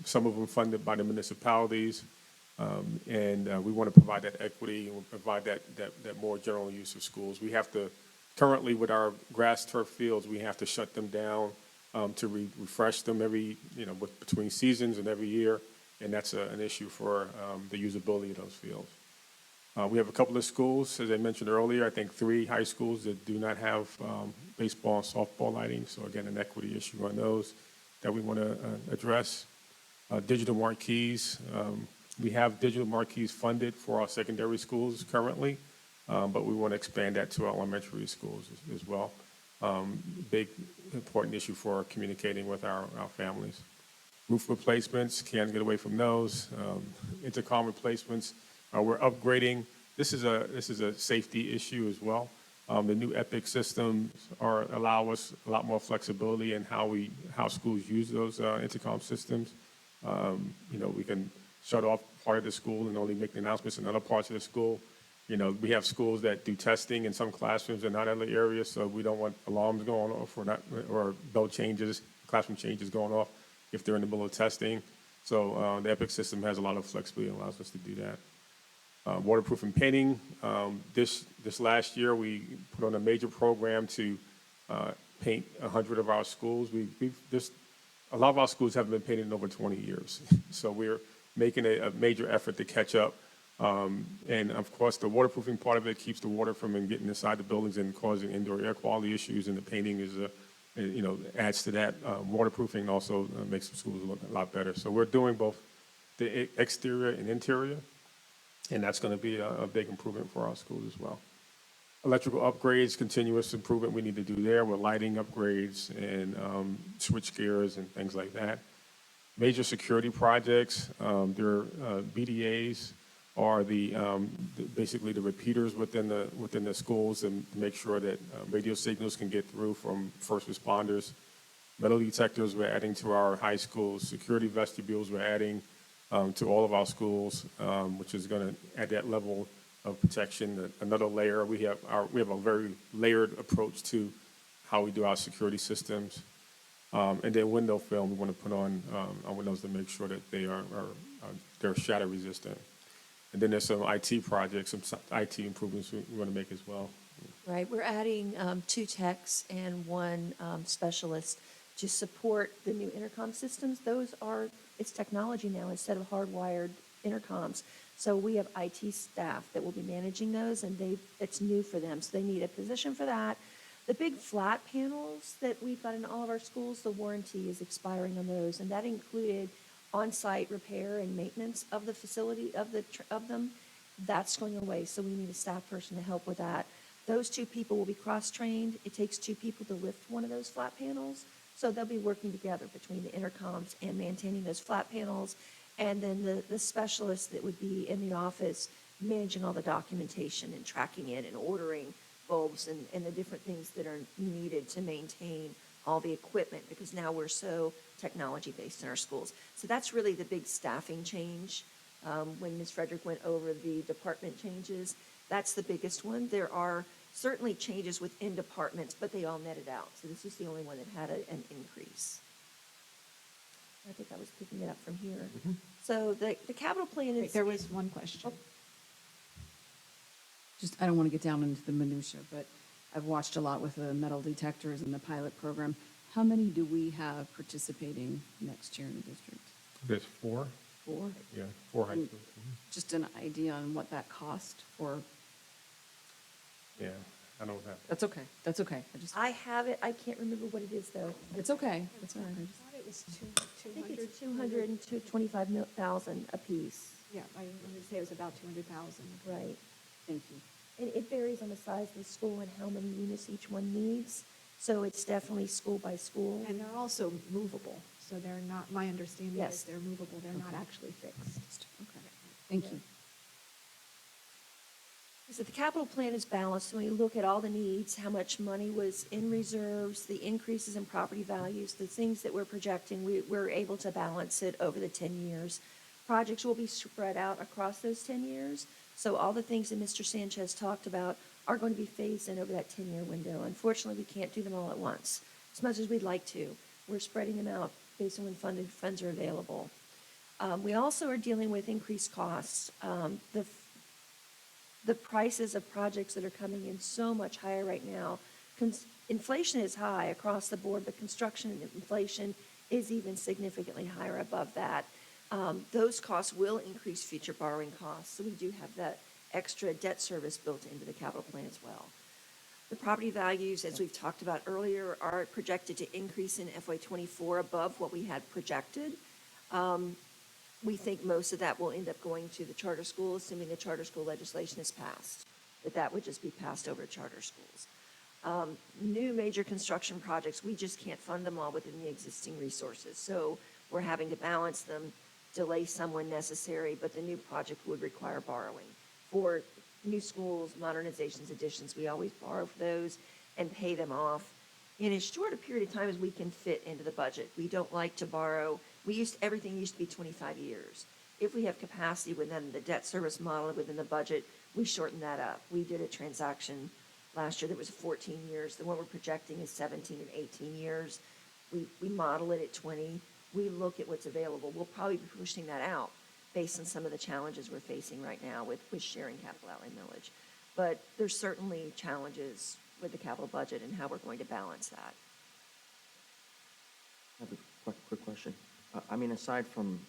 Some of them funded by the municipalities. And we want to provide that equity and provide that more general use of schools. We have to, currently with our grass turf fields, we have to shut them down to refresh them between seasons and every year. And that's an issue for the usability of those fields. We have a couple of schools, as I mentioned earlier, I think 3 high schools that do not have baseball and softball lighting. So again, an equity issue on those that we want to address. Digital marquees. We have digital marquees funded for our secondary schools currently, but we want to expand that to our elementary schools as well. Big, important issue for communicating with our families. Roof replacements, can't get away from those. Intercom replacements, we're upgrading. This is a safety issue as well. The new EPIC systems allow us a lot more flexibility in how schools use those intercom systems. We can shut off part of the school and only make the announcements in other parts of the school. We have schools that do testing in some classrooms and not other areas, so we don't want alarms going off or bell changes, classroom changes going off if they're in the middle of testing. So the EPIC system has a lot of flexibility and allows us to do that. Waterproofing painting. This last year, we put on a major program to paint 100 of our schools. A lot of our schools haven't been painted in over 20 years. So we're making a major effort to catch up. And of course, the waterproofing part of it keeps the water from getting inside the buildings and causing indoor air quality issues. And the painting adds to that. Waterproofing also makes the schools look a lot better. So we're doing both the exterior and interior. And that's going to be a big improvement for our schools as well. Electrical upgrades, continuous improvement we need to do there with lighting upgrades and switch gears and things like that. Major security projects, their BDAs are basically the repeaters within the schools and make sure that radio signals can get through from first responders. Metal detectors we're adding to our high schools. Security vestibules we're adding to all of our schools, which is going to add that level of protection. Another layer, we have a very layered approach to how we do our security systems. And then window film we want to put on windows to make sure that they're shatter resistant. And then there's some IT projects, some IT improvements we want to make as well. Right, we're adding 2 techs and 1 specialist to support the new intercom systems. It's technology now instead of hardwired intercoms. So we have IT staff that will be managing those, and it's new for them. So they need a position for that. The big flat panels that we've got in all of our schools, the warranty is expiring on those, and that included on-site repair and maintenance of the facility of them. That's going away, so we need a staff person to help with that. Those 2 people will be cross-trained. It takes 2 people to lift one of those flat panels, so they'll be working together between the intercoms and maintaining those flat panels, and then the specialist that would be in the office managing all the documentation and tracking it and ordering bulbs and the different things that are needed to maintain all the equipment, because now we're so technology-based in our schools. So that's really the big staffing change. When Ms. Frederick went over the department changes, that's the biggest one. There are certainly changes within departments, but they all netted out. So this is the only one that had an increase. I think I was picking it up from here. Mm-hmm. So the capital plan is. There was one question. I don't want to get down into the minutia, but I've watched a lot with the metal detectors and the pilot program. How many do we have participating next year in the district? There's four, for, yeah, four high schools. just an idea on what that cost for, Yeah, I don't have, that's okay, that's okay. I just, I have it, I can't remember what it is, though. it's okay, it's all right. I I just- thought it was I think 200. it's 225,000 apiece. Yeah, I would say it was about 200,000. Right. Thank you. And it varies on the size of the school and how many units each one needs. So it's definitely school by school. And they're also movable, so they're not, my understanding Yes. is they're movable, they're not Okay. actually fixed. Okay, thank you. So the capital plan is balanced when we look at all the needs, how much money was in reserves, the increases in property values, the things that we're projecting, we're able to balance it over the 10 years. Projects will be spread out across those 10 years. So all the things that Mr. Sanchez talked about are going to be phased in over that 10-year window. Unfortunately, we can't do them all at once, as much as we'd like to. We're spreading them out based on when funds are available. We also are dealing with increased costs. The prices of projects that are coming in so much higher right now. Inflation is high across the board, but construction inflation is even significantly higher above that. Those costs will increase future borrowing costs, so we do have that extra debt service built into the capital plan as well. The property values, as we've talked about earlier, are projected to increase in FY '24 above what we had projected. We think most of that will end up going to the charter school, assuming the charter school legislation is passed, that would just be passed over to charter schools. New major construction projects, we just can't fund them all within the existing resources. So we're having to balance them, delay some when necessary, but the new project would require borrowing. For new schools, modernizations, additions, we always borrow for those and pay them off in as short a period of time as we can fit into the budget. We don't like to borrow. Everything used to be 25 years. If we have capacity within the debt service model, within the budget, we shorten that up. We did a transaction last year that was 14 years. The one we're projecting is 17 and 18 years. We model it at 20. We look at what's available. We'll probably be pushing that out based on some of the challenges we're facing right now with sharing capital outlay millage. But there's certainly challenges with the capital budget and how we're going to balance that. I have a quick question. I mean, aside from,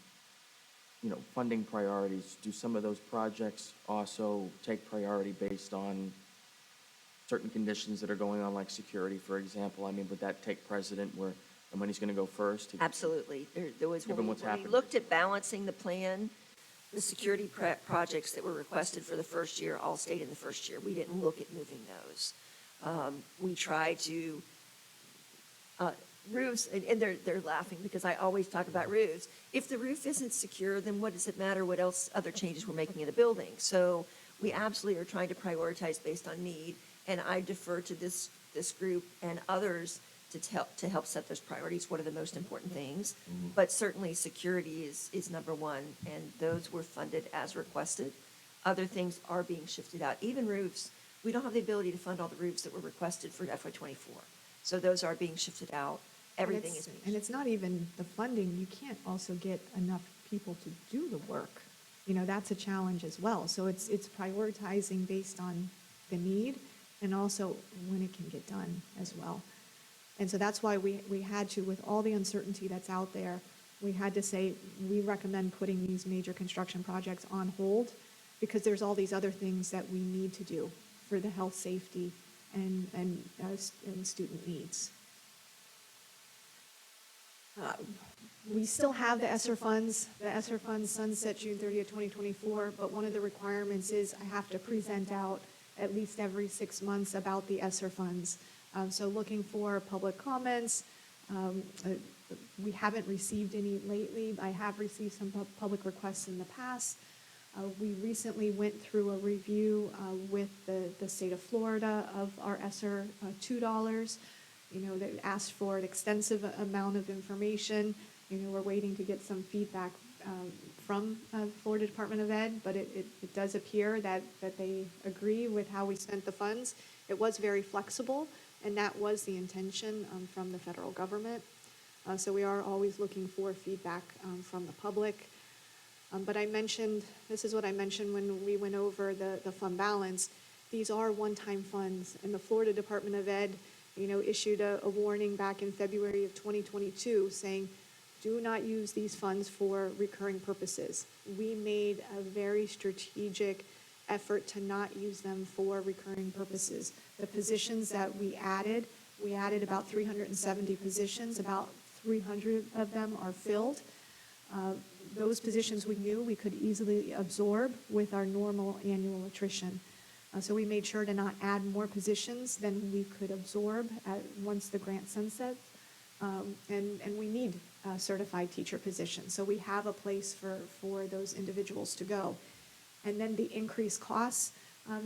funding priorities, do some of those projects also take priority based on certain conditions that are going on, like security, for example? I mean, would that take precedent where the money's going to go first? Absolutely. There was, Given when we what's happened. looked at balancing the plan, the security projects that were requested for the first year all stayed in the first year. We didn't look at moving those. We tried to, roofs, and they're laughing because I always talk about roofs. If the roof isn't secure, then what does it matter what else, other changes we're making in the building? So we absolutely are trying to prioritize based on need, and I defer to this group and others to help set those priorities. What are the most important things? But certainly security is number one, and those were funded as requested. Other things are being shifted out. Even roofs, we don't have the ability to fund all the roofs that were requested for FY '24. So those are being shifted out. Everything is being And it's not even the funding, you can't also get enough people to do the work. That's a challenge as well. So it's prioritizing based on the need and also when it can get done as well. And so that's why we had to, with all the uncertainty that's out there, we had to say, we recommend putting these major construction projects on hold because there's all these other things that we need to do for the health, safety, and student needs. We still have the ESSER funds. The ESSER funds sunset June 30th, 2024, but one of the requirements is I have to present out at least every 6 months about the ESSER funds. So looking for public comments. We haven't received any lately. I have received some public requests in the past. We recently went through a review with the state of Florida of our ESSER $2. They asked for an extensive amount of information. We're waiting to get some feedback from Florida Department of Ed, but it does appear that they agree with how we spent the funds. It was very flexible, and that was the intention from the federal government. So we are always looking for feedback from the public. But this is what I mentioned when we went over the fund balance. These are one-time funds, and the Florida Department of Ed issued a warning back in February of 2022 saying do not use these funds for recurring purposes. We made a very strategic effort to not use them for recurring purposes. The positions that we added about 370 positions, about 300 of them are filled. Those positions we knew we could easily absorb with our normal annual attrition. So we made sure to not add more positions than we could absorb once the grant sunsets. And we need certified teacher positions. So we have a place for those individuals to go. And then the increased costs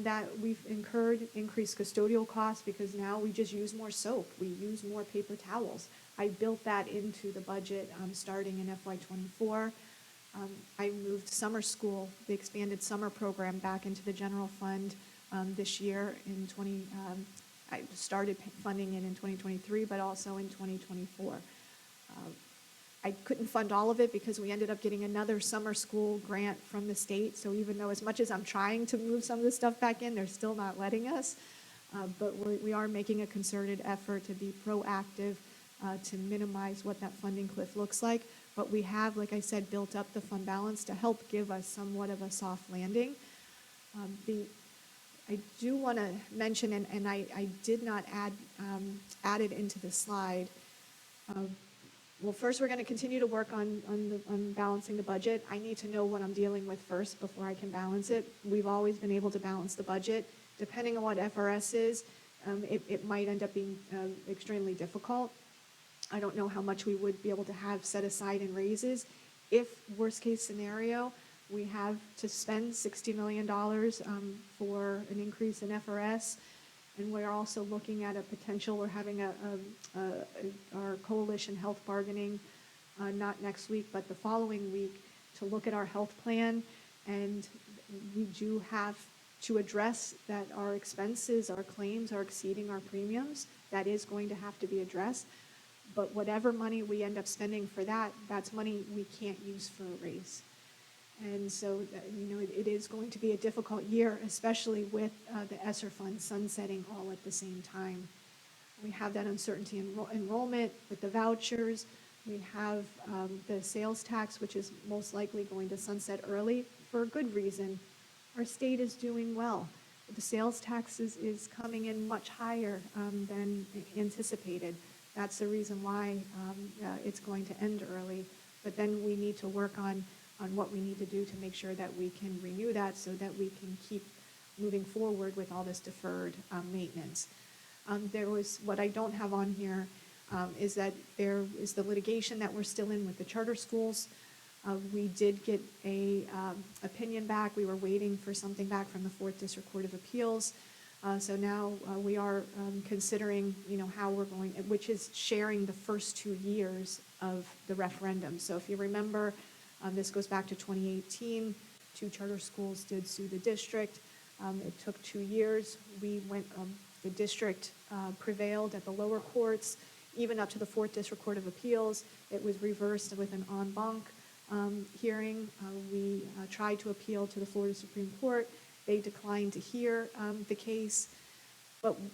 that we've incurred, increased custodial costs, because now we just use more soap, we use more paper towels. I built that into the budget starting in FY '24. I moved summer school, the expanded summer program, back into the general fund this year in I started funding it in 2023, but also in 2024. I couldn't fund all of it because we ended up getting another summer school grant from the state. So even though as much as I'm trying to move some of this stuff back in, they're still not letting us. But we are making a concerted effort to be proactive to minimize what that funding cliff looks like. But we have, like I said, built up the fund balance to help give us somewhat of a soft landing. I do want to mention, and I did not add it into the slide. Well, first, we're going to continue to work on balancing the budget. I need to know what I'm dealing with first before I can balance it. We've always been able to balance the budget. Depending on what FRS is, it might end up being extremely difficult. I don't know how much we would be able to have set aside in raises. If, worst case scenario, we have to spend $60 million for an increase in FRS, and we're also looking at a potential, we're having our coalition health bargaining, not next week, but the following week, to look at our health plan. And we do have to address that our expenses, our claims are exceeding our premiums. That is going to have to be addressed. But whatever money we end up spending for that, that's money we can't use for a raise. And so, it is going to be a difficult year, especially with the ESSER fund sunsetting all at the same time. We have that uncertainty in enrollment with the vouchers. We have the sales tax, which is most likely going to sunset early for a good reason. Our state is doing well. The sales tax is coming in much higher than anticipated. That's the reason why it's going to end early. But then we need to work on what we need to do to make sure that we can renew that so that we can keep moving forward with all this deferred maintenance. There was, what I don't have on here, is that there is the litigation that we're still in with the charter schools. We did get a opinion back. We were waiting for something back from the 4th District Court of Appeals. So now we are considering, how we're going, which is sharing the first 2 years of the referendum. So if you remember, this goes back to 2018. 2 charter schools did sue the district. It took 2 years. We went, the district prevailed at the lower courts, even up to the 4th District Court of Appeals. It was reversed with an en banc hearing. We tried to appeal to the Florida Supreme Court. They declined to hear the case.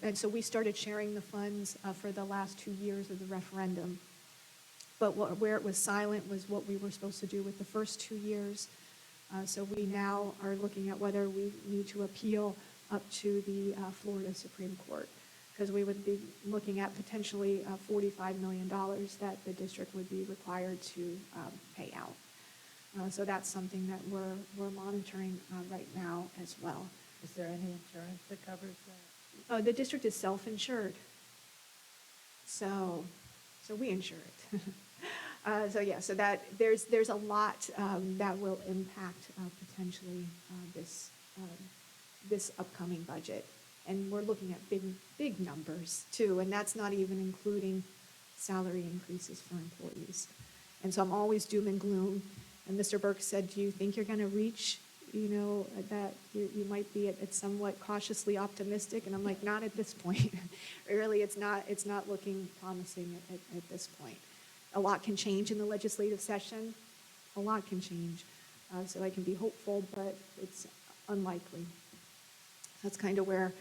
And so we started sharing the funds for the last 2 years of the referendum. But where it was silent was what we were supposed to do with the first 2 years. So we now are looking at whether we need to appeal up to the Florida Supreme Court, because we would be looking at potentially $45 million that the district would be required to pay out. So that's something that we're monitoring right now as well. Is there any insurance that covers that? The district is self-insured. So we insure it. So that there's a lot that will impact potentially this upcoming budget. And we're looking at big numbers too, and that's not even including salary increases for employees. And so I'm always doom and gloom. And Mr. Burke said, do you think you're going to reach, that you might be at somewhat cautiously optimistic? And I'm like, not at this point. Really, it's not looking promising at this point. A lot can change in the legislative session. A lot can change. So I can be hopeful, but it's unlikely. That's kind of where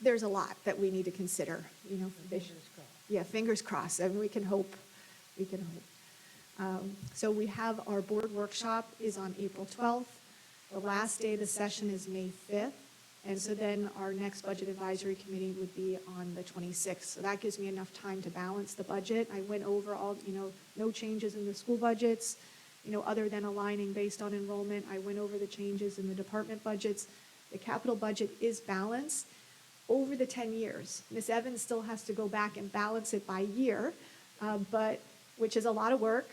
there's a lot that we need to consider. Fingers crossed. Yeah, fingers crossed. I mean, we can hope. We can hope. So we have our board workshop is on April 12th. The last day of the session is May 5th. And so then our next budget advisory committee would be on the 26th. So that gives me enough time to balance the budget. I went over all, no changes in the school budgets, other than aligning based on enrollment. I went over the changes in the department budgets. The capital budget is balanced over the 10 years. Ms. Evans still has to go back and balance it by year, which is a lot of work.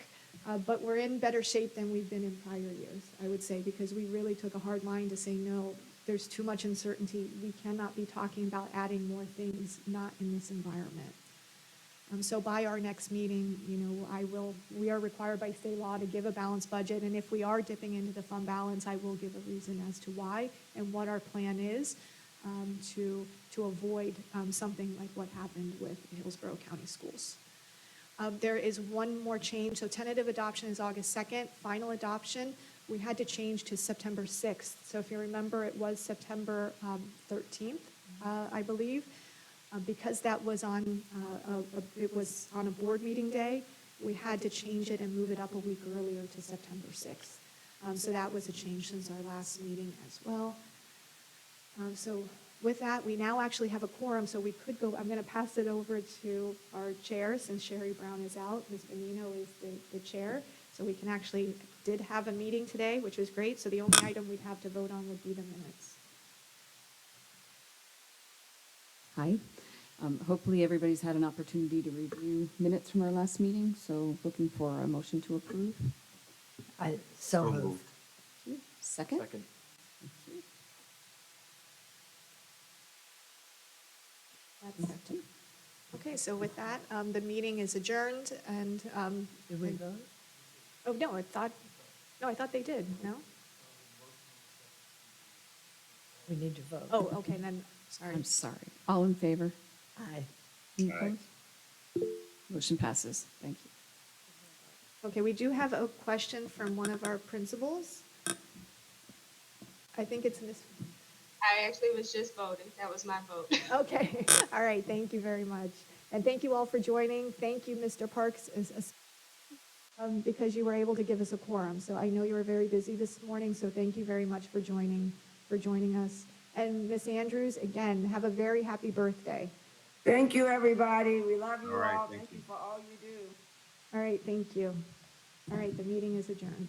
But we're in better shape than we've been in prior years, I would say, because we really took a hard line to say, no, there's too much uncertainty. We cannot be talking about adding more things, not in this environment. So by our next meeting, we are required by state law to give a balanced budget. And if we are dipping into the fund balance, I will give a reason as to why and what our plan is to avoid something like what happened with Hillsborough County Schools. There is one more change. So tentative adoption is August 2nd. Final adoption, we had to change to September 6th. So if you remember, it was September 13th, I believe. Because that was it was on a board meeting day, we had to change it and move it up a week earlier to September 6th. So that was a change since our last meeting as well. So with that, we now actually have a quorum, so we could go, I'm going to pass it over to our chair, since Sherry Brown is out. Ms. Benino is the chair, so we can did have a meeting today, which was great, so the only item we'd have to vote on would be the minutes. Hi. Hopefully, everybody's had an opportunity to review minutes from our last meeting, so looking for a motion to approve. So moved. Second? Second. Okay, so with that, the meeting is adjourned, and, Did we vote? oh, no, I thought they did, no? We need to vote. Oh, okay, then, sorry. I'm sorry. All in favor? Aye. Any opposed? Motion passes. Thank you. Okay, we do have a question from one of our principals. I think it's Miss. I actually was just voting. That was my vote. Okay, all right, thank you very much. And thank you all for joining. Thank you, Mr. Parks, because you were able to give us a quorum. So I know you were very busy this morning, so thank you very much for joining us. And Miss Andrews, again, have a very happy birthday. Thank you, everybody. We love you All right, all. thank Thank you you. for all you do. All right, thank you. All right, the meeting is adjourned.